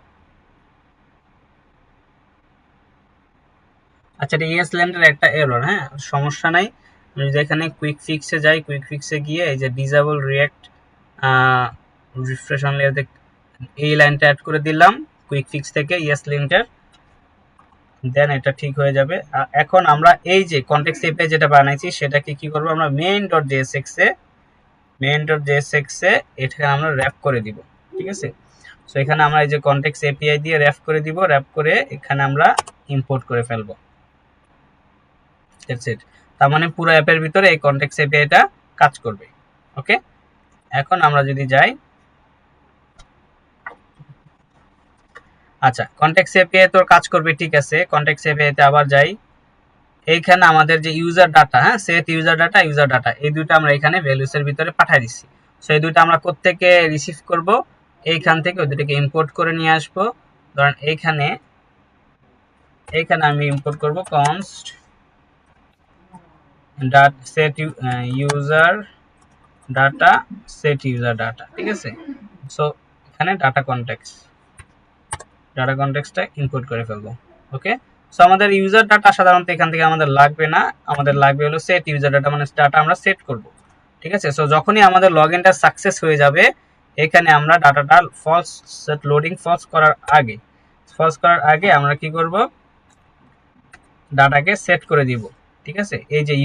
আচ্ছা, এটা ESLint-এর একটা এরর, হ্যাঁ সমস্যা নাই। আমি যদি এখানে কুইক ফিক্সে যাই, কুইক ফিক্সে গিয়ে এই যে ডিসেবল রিয়াক্ট রিফ্রেশ অনলি, এই লাইনটা অ্যাড করে দিলাম কুইক ফিক্স থেকে ESLint-এর, দেন এটা ঠিক হয়ে যাবে। এখন আমরা এই যে কনটেক্সট এপিআই যেটা বানাইছি সেটাকে কি করব, আমরা main.jsx এ এটাকে আমরা র‍্যাপ করে দিব। ঠিক আছে, সো এখানে আমরা এই যে কনটেক্সট এপিআই দিয়ে র‍্যাপ করে দিব, র‍্যাপ করে এখানে আমরা ইম্পোর্ট করে ফেলবো। That's it. তার মানে পুরো অ্যাপের ভিতরে এই কনটেক্সট এপিআইটা কাজ করবে। ওকে, এখন আমরা যদি যাই, আচ্ছা কনটেক্সট এপিআই তোর কাজ করবে, ঠিক আছে। কনটেক্সট এপিআই তে আবার যাই, এইখানে আমাদের যে ইউজার ডাটা, হ্যাঁ সেট ইউজার ডাটা, এই দুটো আমরা এখানে ভ্যালুস এর ভিতরে পাঠিয়ে দিচ্ছি। সো এই দুটো আমরা কোত্থেকে রিসিভ করব, এইখান থেকে ওই দুটোকে ইম্পোর্ট করে নিয়ে আসব। ধরেন এইখানে আমি ইম্পোর্ট করব const dot set user data set user data, ঠিক আছে। সো এখানে ডাটা কনটেক্সটটা ইম্পোর্ট করে ফেলবো। ওকে, সো আমাদের ইউজার ডাটা সাধারণত এখান থেকে আমাদের লাগবে না, আমাদের লাগবে হলো সেট ইউজার ডাটা, মানে ডাটা আমরা সেট করব, ঠিক আছে। সো যখনই আমাদের লগইনটা সাকসেস হয়ে যাবে, এখানে আমরা ডাটাটা ফলস সেট লোডিং ফলস করার আগে আমরা কি করব, ডাটাকে সেট করে দিব, ঠিক আছে। এই যে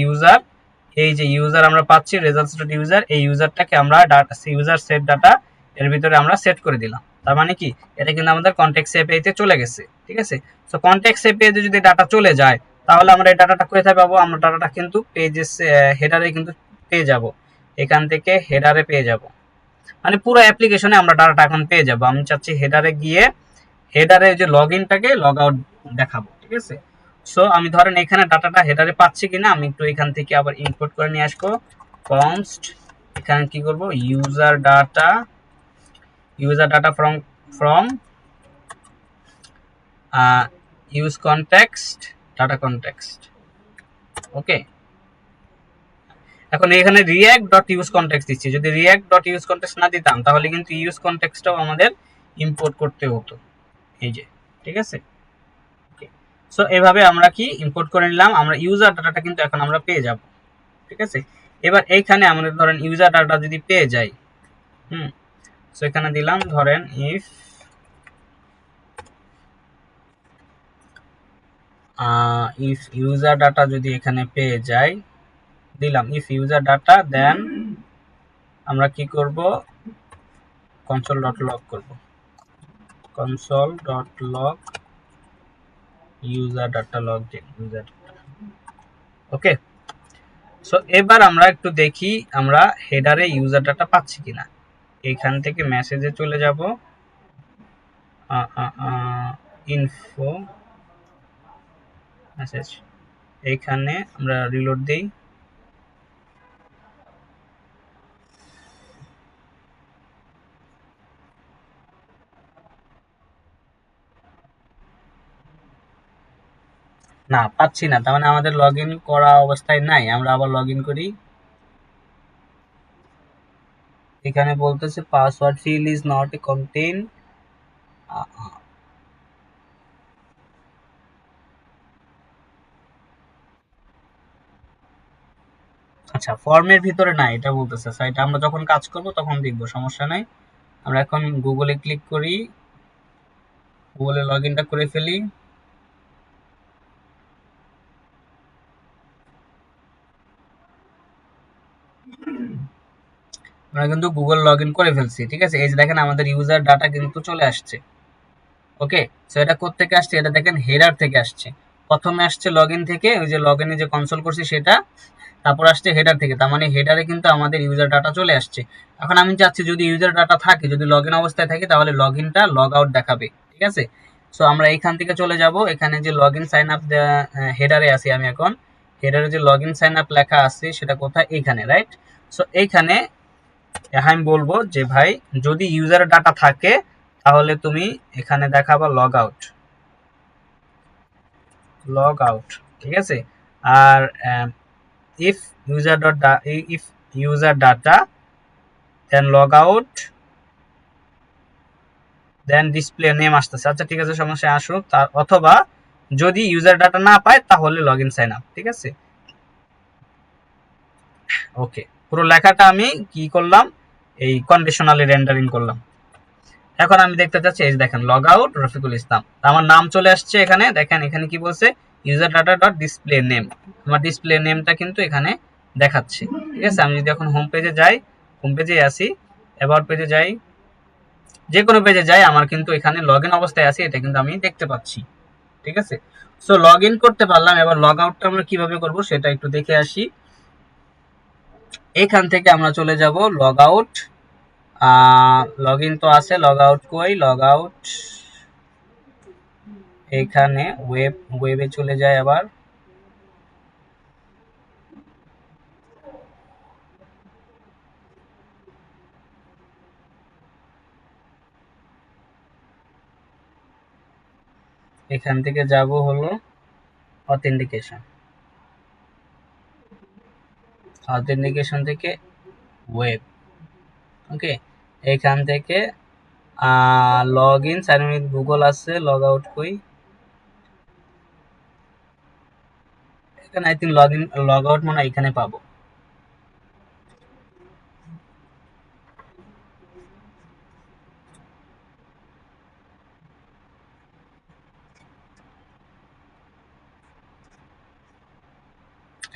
ইউজার আমরা পাচ্ছি রেজাল্টস ডট ইউজার, এই ইউজারটাকে আমরা ডাটা ইউজার সেট ডাটা এর ভিতরে আমরা সেট করে দিলাম। তার মানে কি, এটা কিন্তু আমাদের কনটেক্সট এপিআই তে চলে গেছে, ঠিক আছে। সো কনটেক্সট এপিআই তে যদি ডাটা চলে যায়, তাহলে আমরা এই ডাটাটা কোথায় পাবো, আমরা ডাটাটা কিন্তু পেজেস হেডারে কিন্তু পেয়ে যাব, এখান থেকে হেডারে পেয়ে যাব, মানে পুরো অ্যাপ্লিকেশনে আমরা ডাটাটা এখন পেয়ে যাব। আমি চাচ্ছি হেডারে গিয়ে হেডারে যে লগইনটাকে লগ আউট দেখাবো, ঠিক আছে। সো আমি ধরেন এখানে ডাটাটা হেডারে পাচ্ছি কিনা আমি একটু এখান থেকে আবার ইম্পোর্ট করে নিয়ে আসবো। const এখানে কি করব, user data from use context data context. Okay, এখন এখানে রিঅ্যাক্ট ডট ইউজ কনটেক্সট দিচ্ছি, যদি রিঅ্যাক্ট ডট ইউজ কনটেক্সট না দিতাম তাহলে কিন্তু ইউজ কনটেক্সটটাও আমাদের ইম্পোর্ট করতে হতো, এই যে, ঠিক আছে। সো এভাবে আমরা কি ইম্পোর্ট করে নিলাম, আমরা ইউজার ডাটাটা কিন্তু এখন আমরা পেয়ে যাব, ঠিক আছে। এবার এইখানে আমাদের ধরেন ইউজার ডাটা যদি পেয়ে যাই, সো এখানে দিলাম ধরেন ইফ ইউজার ডাটা যদি এখানে পেয়ে যাই, দিলাম ইফ ইউজার ডাটা, দেন আমরা কি করব, console.log করব, console.log user data logged in user data। Okay, so এবার আমরা একটু দেখি আমরা হেডারে ইউজার ডাটা পাচ্ছি কিনা। এইখান থেকে মেসেজে চলে যাব, ইনফো মেসেজ, এইখানে আমরা রিলোড দেই, না পাচ্ছি না, তার মানে আমাদের লগ ইন করা অবস্থায় নাই। আমরা আবার লগ ইন করি, এখানে বলতেছে password field is not a contain, আচ্ছা ফর্মের ভিতরে না এটা বলতেছে। এটা আমরা যখন কাজ করব তখন দেখব, সমস্যা নাই। আমরা এখন গুগলে ক্লিক করি, গুগলে লগ ইনটা করে ফেলি। আমরা কিন্তু গুগল লগ ইন করে ফেলছি, ঠিক আছে। এই যে দেখেন আমাদের ইউজার ডাটা কিন্তু চলে আসছে। ওকে, সো এটা কোত্থেকে আসছে, এটা দেখেন হেডার থেকে আসছে। প্রথমে আসছে লগ ইন থেকে, ওই যে লগ ইনে যে কনসোল করছি সেটা, তারপর আসছে হেডার থেকে, তার মানে হেডারে কিন্তু আমাদের ইউজার ডাটা চলে আসছে। এখন আমি চাচ্ছি যদি ইউজার ডাটা থাকে, যদি লগ ইন অবস্থায় থাকে, তাহলে লগ ইনটা লগ আউট দেখাবে, ঠিক আছে। সো আমরা এইখান থেকে চলে যাব, এখানে যে লগ ইন সাইন আপ হেডারে আছি আমি এখন, হেডারে যে লগ ইন সাইন আপ লেখা আছে সেটা কোথায়, এইখানে, রাইট। সো এইখানে আমি বলবো যে ভাই যদি ইউজার ডাটা থাকে তাহলে তুমি এখানে দেখাবা লগ আউট, ঠিক আছে। আর if user data then log out then display name আসতেছে। আচ্ছা ঠিক আছে, সমস্যা আসুক, তার অথবা যদি ইউজার ডাটা না পায় তাহলে লগইন সাইন আপ, ঠিক আছে। ওকে, পুরো লেখাটা আমি কি করলাম, এই কন্ডিশনালি রেন্ডারিং করলাম। এখন আমি দেখতে চাচ্ছি, এই দেখেন লগ আউট রফিকুল ইসলাম, আমার নাম চলে আসছে এখানে। দেখেন এখানে কি বলছে, user data dot display name, আমার ডিসপ্লে নেমটা কিন্তু এখানে দেখাচ্ছে, ঠিক আছে। আমি যদি এখন হোম পেজে যাই, হোম পেজে আসি, অ্যাবাউট পেজে যাই, যে কোনো পেজে যাই, আমার কিন্তু এখানে লগ ইন অবস্থায় আছে, এটা কিন্তু আমি দেখতে পাচ্ছি, ঠিক আছে। সো লগ ইন করতে পারলাম, এবার লগ আউটটা আমরা কিভাবে করব সেটা একটু দেখে আসি। এখান থেকে আমরা চলে যাব লগ আউট, লগ ইন তো আছে, লগ আউট কই, লগ আউট এখানে ওয়েবে চলে যায়। আবার এখান থেকে যাব হলো অথেন্টিকেশন, অথেন্টিকেশন থেকে ওয়েব। ওকে, এখান থেকে log in sign in with Google আছে, লগ আউট কই, এখানে I think log in log out মনে হয় এখানে পাবো।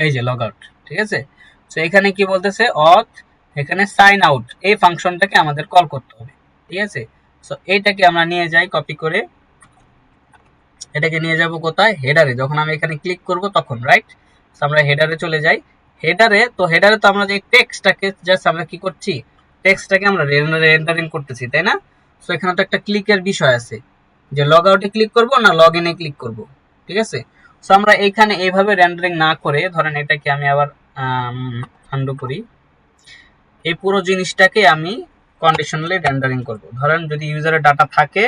এই যে লগ আউট, ঠিক আছে। তো এখানে কি বলতেছে, অথ এখানে সাইন আউট, এই ফাংশনটাকে আমাদের কল করতে হবে, ঠিক আছে। সো এইটাকে আমরা নিয়ে যাই কপি করে, এটাকে নিয়ে যাব কোথায়, হেডারে। যখন আমি এখানে ক্লিক করব তখন, রাইট। সো আমরা হেডারে চলে যাই। হেডারে তো আমরা যে টেক্সটটাকে জাস্ট আমরা কি করছি, টেক্সটটাকে আমরা রেন্ডারিং করতেছি, তাই না। সো এখানে তো একটা ক্লিকের বিষয় আছে, যে লগ আউটে ক্লিক করব না লগ ইনে ক্লিক করব, ঠিক আছে। সো আমরা এইখানে এইভাবে রেন্ডারিং না করে, ধরেন এটাকে আমি আবার আনডু করি, এই পুরো জিনিসটাকে আমি কন্ডিশনালি রেন্ডারিং করব। ধরেন যদি ইউজারের ডাটা থাকে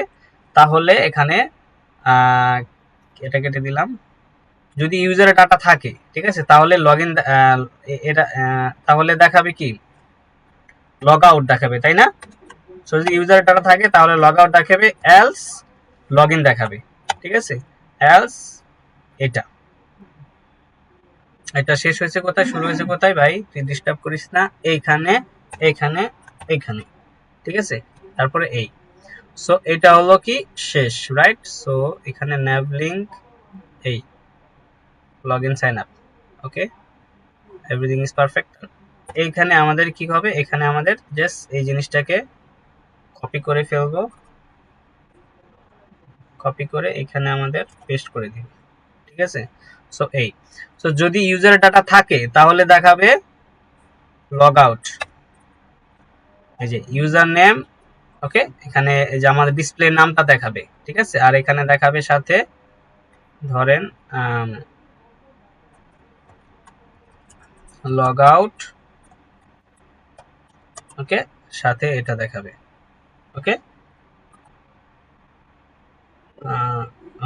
তাহলে এখানে এটা কেটে দিলাম, যদি ইউজারের ডাটা থাকে, ঠিক আছে, তাহলে লগইন এটা তাহলে দেখাবে কি, লগ আউট দেখাবে, তাই না। সো যদি ইউজারের ডাটা থাকে তাহলে লগ আউট দেখাবে, এলস লগইন দেখাবে, ঠিক আছে। এলস এটা এটা শেষ হয়েছে কোথায়, শুরু হয়েছে কোথায় ভাই, তুই ডিস্টার্ব করিস না, এইখানে এইখানে এইখানে, ঠিক আছে। তারপরে এই, সো এটা হলো কি শেষ, রাইট। সো এখানে nav link, এই login sign up, okay, everything is perfect. এইখানে আমাদের কি হবে, এখানে আমাদের জাস্ট এই জিনিসটাকে কপি করে ফেলবো, কপি করে এখানে আমাদের পেস্ট করে দিব, ঠিক আছে। সো এই, সো যদি ইউজার ডাটা থাকে তাহলে দেখাবে লগ আউট, এই যে ইউজার নেম, ওকে, এখানে এই যে আমাদের ডিসপ্লে নামটা দেখাবে, ঠিক আছে। আর এখানে দেখাবে সাথে ধরেন লগ আউট, ওকে, সাথে এটা দেখাবে, ওকে,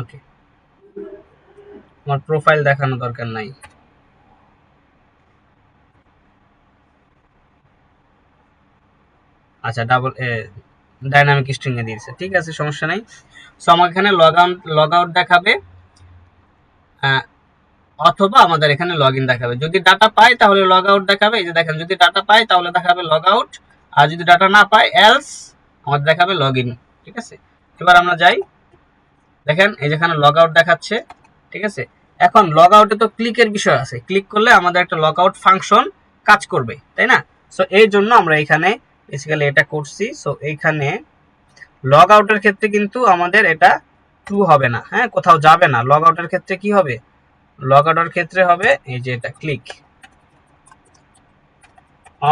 ওকে, আমার প্রোফাইল দেখানো দরকার নাই। আচ্ছা, ডাবল ডাইনামিক স্ট্রিং এ দিয়েছে, ঠিক আছে, সমস্যা নাই। সো আমার এখানে লগ আউট দেখাবে, অথবা আমাদের এখানে লগ ইন দেখাবে। যদি ডাটা পাই তাহলে লগ আউট দেখাবে, এই যে দেখেন, যদি ডাটা পাই তাহলে দেখাবে লগ আউট, আর যদি ডাটা না পাই এলস আমাদের দেখাবে লগ ইন, ঠিক আছে। এবার আমরা যাই, দেখেন এই যেখানে লগ আউট দেখাচ্ছে, ঠিক আছে। এখন লগ আউটে তো ক্লিকের বিষয় আছে, ক্লিক করলে আমাদের একটা লগ আউট ফাংশন কাজ করবে, তাই না। সো এই জন্য আমরা এখানে বেসিক্যালি এটা করছি। সো এইখানে লগ আউটের ক্ষেত্রে কিন্তু আমাদের এটা ট্রু হবে না, হ্যাঁ, কোথাও যাবে না। লগ আউটের ক্ষেত্রে কি হবে, লগ আউটের ক্ষেত্রে হবে এই যে এটা click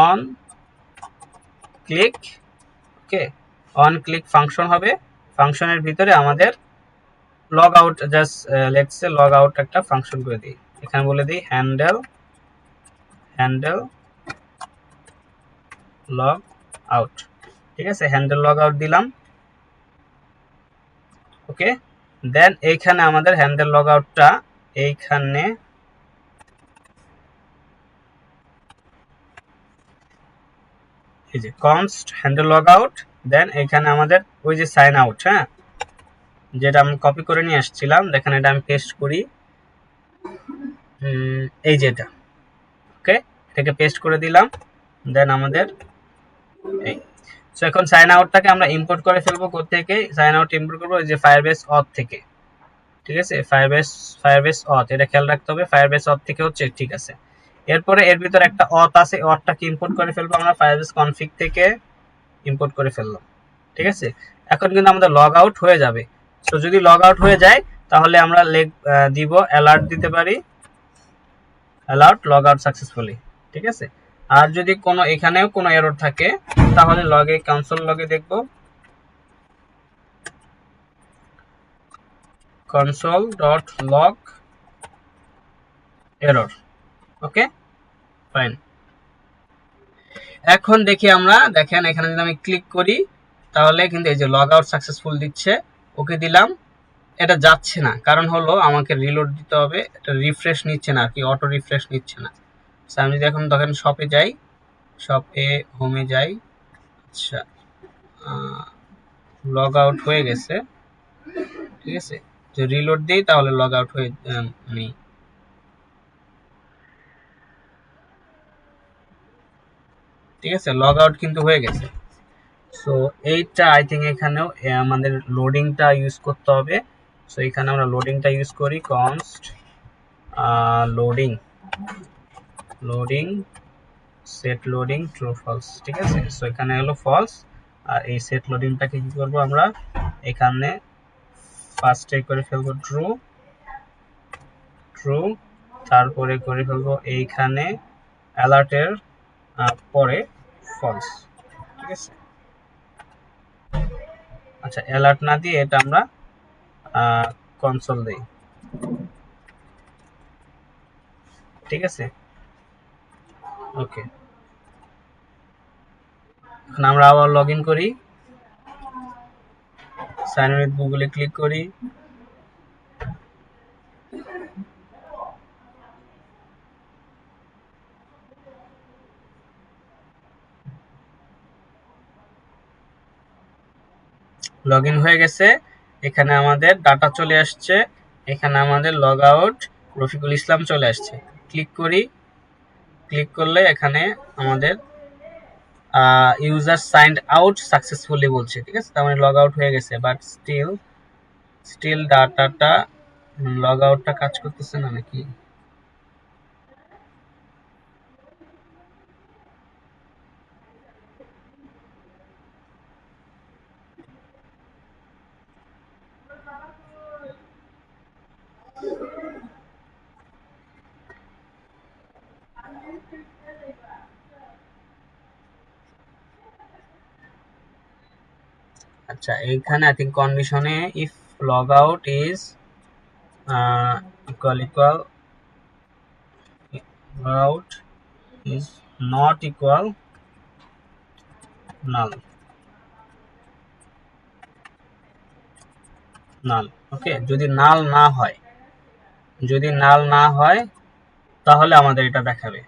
on click, okay, on click function হবে, ফাংশনের ভিতরে আমাদের log out just let's say log out একটা ফাংশন করে দিই, এখানে বলে দিই হ্যান্ডেল লগ আউট, ঠিক আছে, হ্যান্ডেল লগ আউট দিলাম, ওকে। দেন এইখানে আমাদের হ্যান্ডেল লগ আউটটা এইখানে এই যে কনস্ট হ্যান্ডেল লগ আউট, দেন এখানে আমাদের ওই যে সাইন আউট, হ্যাঁ, যেটা আমি কপি করে নিয়ে আসছিলাম, দেখেন এটা আমি পেস্ট করি, এই যে এটা, ওকে, এটাকে পেস্ট করে দিলাম। দেন আমাদের এই, সো এখন সাইন আউটটাকে আমরা ইম্পোর্ট করে ফেলবো, কোত্থেকে সাইন আউট ইম্পোর্ট করবো, এই যে ফায়ারবেস অথ থেকে, ঠিক আছে। ফায়ারবেস অথ, এটা খেয়াল রাখতে হবে, ফায়ারবেস অথ থেকে হচ্ছে, ঠিক আছে। এরপরে এর ভিতর একটা অথ আছে, অথটাকে ইম্পোর্ট করে ফেলবো আমরা ফায়ারবেস কনফিগ থেকে, ইম্পোর্ট করে ফেললাম, ঠিক আছে। এখন কিন্তু আমাদের লগ আউট হয়ে যাবে। সো যদি লগ আউট হয়ে যায় তাহলে আমরা দিব অ্যালার্ট দিতে পারি, অ্যালার্ট লগ আউট সাকসেসফুলি, ঠিক আছে। আর যদি কোনো এখানেও কোনো এরর থাকে তাহলে লগে কনসোল লগে দেখব console.log error। Okay fine. এখন দেখি আমরা, দেখেন এখানে যদি আমি ক্লিক করি তাহলে কিন্তু এই যে লগ আউট সাকসেসফুল দিচ্ছে, ওকে দিলাম। এটা যাচ্ছে না, কারণ হলো আমাকে রিলোড দিতে হবে, এটা রিফ্রেশ নিচ্ছে না আর কি, অটো রিফ্রেশ নিচ্ছে না। আমি যদি এখন দেখেন শপে যাই, শপে হোমে যাই, আচ্ছা লগ আউট হয়ে গেছে, ঠিক আছে। যদি রিলোড দিই তাহলে লগ আউট হয়ে নেই, ঠিক আছে, লগ আউট কিন্তু হয়ে গেছে। সো এইটা আই থিঙ্ক এখানেও আমাদের লোডিংটা ইউজ করতে হবে। সো এখানে আমরা লোডিংটা ইউজ করি, const loading loading set loading true false, ঠিক আছে। সো এখানে হলো ফলস, আর এই সেট লোডিংটাকে কি করব আমরা এখানে ফার্স্টে করে ফেলবো ট্রু ট্রু, তারপরে করে ফেলবো এইখানে অ্যালার্টের পরে ফলস, ঠিক আছে। আচ্ছা অ্যালার্ট না দিয়ে এটা আমরা কনসোল দেই, ঠিক আছে। ওকে, এখন আমরা আবার লগ ইন করি, সাইন ইন উইথ গুগলে ক্লিক করি, লগ ইন হয়ে গেছে। এখানে আমাদের ডাটা চলে আসছে, এখানে আমাদের লগ আউট রফিকুল ইসলাম চলে আসছে। ক্লিক করি, ক্লিক করলে এখানে আমাদের ইউজার সাইন্ড আউট সাকসেসফুলি বলছে, ঠিক আছে, তার মানে লগ আউট হয়ে গেছে। বাট স্টিল ডাটাটা লগ আউটটা কাজ করতেছে না নাকি? আচ্ছা এইখানে আই থিঙ্ক কন্ডিশনে if log out is equal out is not equal null null। ওকে, যদি নাল না হয়, যদি নাল না হয় তাহলে আমাদের এটা দেখাবে,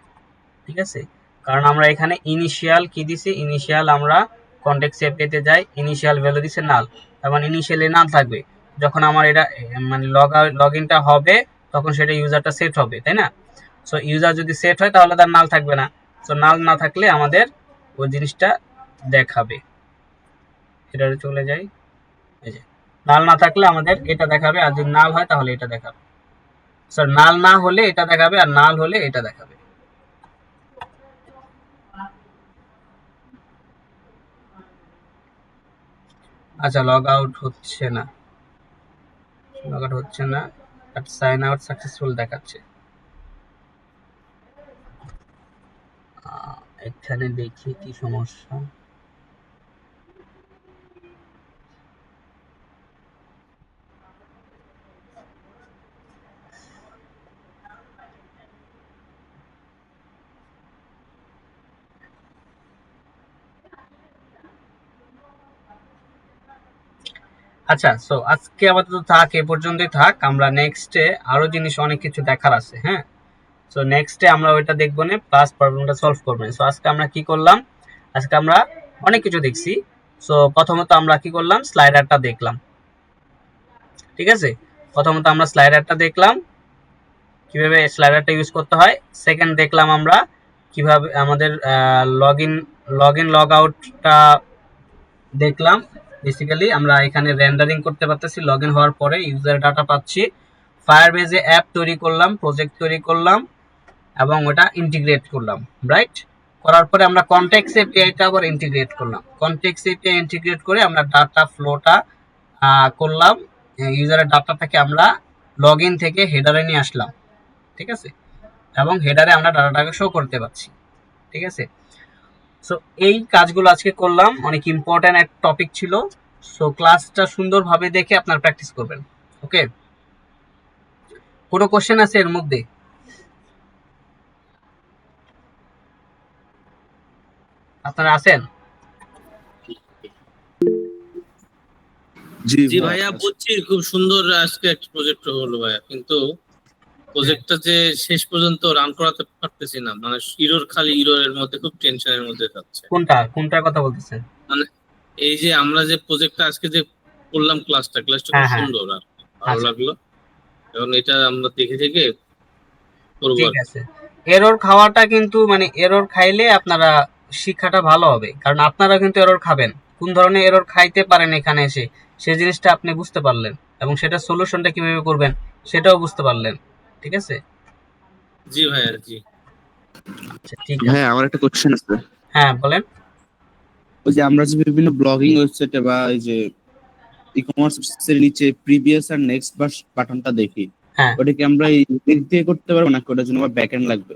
ঠিক আছে। কারণ আমরা এখানে ইনিশিয়াল কি দিছি, ইনিশিয়াল আমরা কনটেক্সট এপিতে যাই, ইনিশিয়াল ভ্যালু দিছে নাল, তার মানে ইনিশিয়ালি নাল থাকবে। যখন আমার এটা মানে লগ ইনটা হবে তখন সেটা ইউজারটা সেট হবে, তাই না। সো ইউজার যদি সেট হয় তাহলে তার নাল থাকবে না। সো নাল না থাকলে আমাদের ওই জিনিসটা দেখাবে। এটা চলে যাই, এই যে নাল না থাকলে আমাদের এটা দেখাবে, আর যদি নাল হয় তাহলে এটা দেখাবে। স্যার নাল না হলে এটা দেখাবে, আর নাল হলে এটা দেখাবে। আচ্ছা লগ আউট হচ্ছে না, লগ আউট হচ্ছে না, বাট সাইন আউট সাকসেসফুল দেখাচ্ছে। এখানে দেখি কি সমস্যা। আচ্ছা সো আজকে আপাতত থাক, এ পর্যন্তই থাক। আমরা নেক্সটে আরো জিনিস অনেক কিছু দেখার আছে, হ্যাঁ। সো নেক্সটে আমরা ওইটা দেখবো না, প্লাস প্রবলেমটা সলভ করবো না। সো আজকে আমরা কি করলাম, আজকে আমরা অনেক কিছু দেখছি। সো প্রথমত আমরা কি করলাম, স্লাইডারটা দেখলাম, ঠিক আছে। প্রথমত আমরা স্লাইডারটা দেখলাম, কিভাবে স্লাইডারটা ইউজ করতে হয়। সেকেন্ড দেখলাম আমরা কিভাবে আমাদের লগ ইন লগ আউটটা দেখলাম। বেসিক্যালি আমরা এখানে রেন্ডারিং করতে পারতেছি, লগ ইন হওয়ার পরে ইউজার ডাটা পাচ্ছি। ফায়ারবেজে অ্যাপ তৈরি করলাম, প্রজেক্ট তৈরি করলাম এবং ওটা ইন্টিগ্রেট করলাম, রাইট। করার পরে আমরা কনটেক্সট এপিআইটা আবার ইন্টিগ্রেট করলাম। কনটেক্সট এপিআই ইন্টিগ্রেট করে আমরা ডাটা ফ্লোটা করলাম, ইউজারের ডাটাটাকে আমরা লগ ইন থেকে হেডারে নিয়ে আসলাম, ঠিক আছে। এবং হেডারে আমরা ডাটাটাকে শো করতে পারছি। ঠিক আছে। সো এই কাজগুলো আজকে করলাম, অনেক ইম্পর্টেন্ট এক টপিক ছিল। সো ক্লাসটা সুন্দরভাবে দেখে আপনার প্র্যাকটিস করবেন। ওকে, কোনো কোশ্চেন আছে এর মধ্যে? আপনারা আছেন? জি জি ভাইয়া বুঝছি, খুব সুন্দর আজকে একটা প্রজেক্ট হলো ভাইয়া, কিন্তু প্রজেক্টটা যে শেষ পর্যন্ত রান করাতে পারতেছি না, মানে ইরোর খালি ইরোর মধ্যে, খুব টেনশনের মধ্যে যাচ্ছে। কোনটার কথা বলতেছেন? মানে এই যে আমরা যে প্রজেক্টটা আজকে যে করলাম, ক্লাসটা খুব হ্যাঁ হ্যাঁ, সুন্দর আর ভালো আচ্ছা লাগলো। এখন এটা আমরা দেখে দেখে করবো ঠিক আর কি। আছে। এরর খাওয়াটা কিন্তু মানে এরর খাইলে আপনারা শিক্ষাটা ভালো হবে, কারণ আপনারা কিন্তু এরর খাবেন। কোন ধরনের এরর খাইতে পারেন এখানে এসে, সেই জিনিসটা আপনি বুঝতে পারলেন, এবং সেটা সলিউশনটা কিভাবে করবেন সেটাও বুঝতে পারলেন। ঠিক আছে, জি ভাইয়া, জি। আচ্ছা ঠিক আছে। ভাইয়া, আমার একটা কোশ্চেন আছে। হ্যাঁ বলেন। ওই যে আমরা যে বিভিন্ন ব্লগিং ওয়েবসাইটে বা এই যে ই কমার্স এর নিচে প্রিভিয়াস আর নেক্সট বাটনটা দেখি, হ্যাঁ, ওটা কি আমরা এই লিঙ্ক দিয়ে করতে পারবো নাকি ওটার জন্য আমার ব্যাকএন্ড লাগবে?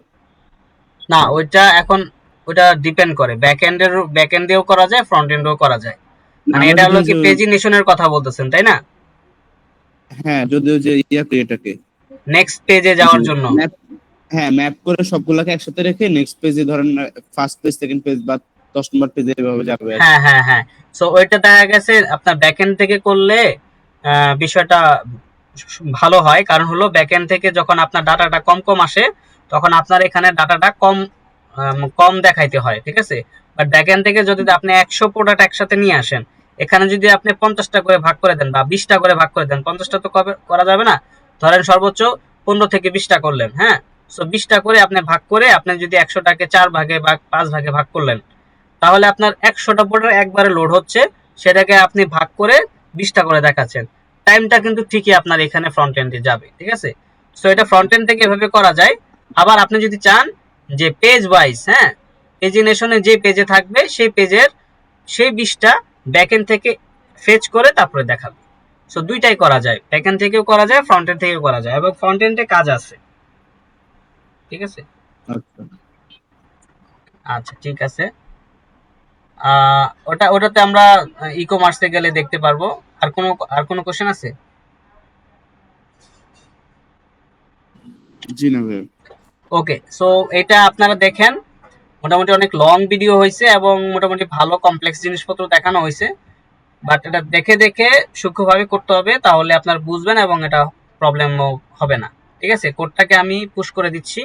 না ওইটা এখন ওটা ডিপেন্ড করে, ব্যাক এন্ড দিয়েও করা যায়, ফ্রন্ট এন্ডেও করা যায়। মানে আমরা এটা যদি হলো ওই কি যে পেজিনেশনের কথা বলতেছেন তাই না? হ্যাঁ, যদি ওই যে ইয়া করি এটাকে, নেক্সট পেজে যে যাওয়ার জন্য। ম্যাপ, হ্যাঁ ম্যাপ করে সবগুলোকে একসাথে রেখে নেক্সট পেজে ধরেন ফার্স্ট পেজ, সেকেন্ড পেজ বা 10 নম্বর পেজে এভাবে যাবে আর কি। হ্যাঁ হ্যাঁ হ্যাঁ, সো ওইটা দেখা গেছে আপনার ব্যাকএন্ড থেকে করলে বিষয়টা ভালো হয়, কারণ হলো ব্যাকএন্ড থেকে যখন আপনার ডাটাটা কম কম আসে, তখন আপনার এখানে ডাটাটা কম কম দেখাইতে হয়, ঠিক আছে। বাট ব্যাকএন্ড থেকে যদি আপনি 100 প্রোডাক্ট একসাথে নিয়ে আসেন, এখানে যদি আপনি 50টা করে ভাগ করে দেন বা 20টা করে ভাগ করে দেন, 50টা তো করা যাবে না, ধরেন সর্বোচ্চ 15 থেকে 20টা করলেন, হ্যাঁ। সো 20টা করে আপনি ভাগ করে, আপনি যদি 100টাকে 4 ভাগে বা 5 ভাগে ভাগ করলেন, তাহলে আপনার 100টা প্রোডাক্ট একবারে লোড হচ্ছে, সেটাকে আপনি ভাগ করে 20টা করে দেখাচ্ছেন। টাইমটা কিন্তু ঠিকই আপনার এখানে ফ্রন্ট এন্ডে যাবে, ঠিক আছে। সো এটা ফ্রন্ট এন্ড থেকে এভাবে করা যায়। আবার আপনি যদি চান যে পেজ ওয়াইজ, হ্যাঁ, পেজিনেশনে যে পেজে থাকবে সেই পেজের সেই 20টা ব্যাক এন্ড থেকে ফেচ করে তারপরে দেখাবে। সো দুইটাই করা যায়, ব্যাক এন্ড থেকেও করা যায়, ফ্রন্ট এন্ড থেকেও করা যায়, এবং ফ্রন্ট এন্ডে কাজ আছে, ঠিক আছে। আচ্ছা, আচ্ছা ঠিক আছে। ওটাতে আমরা ই কমার্সে গেলে দেখতে পারবো। আর কোনো কোশ্চেন আছে? জি না ভাইয়া। ওকে, সো এটা আপনারা দেখেন, মোটামুটি অনেক লং ভিডিও হয়েছে এবং মোটামুটি ভালো কমপ্লেক্স জিনিসপত্র দেখানো হয়েছে। বাট এটা দেখে দেখে সূক্ষ্মভাবে করতে হবে, তাহলে আপনার বুঝবেন এবং এটা প্রবলেমও হবে না। ঠিক আছে, কোডটাকে আমি পুশ করে দিচ্ছি।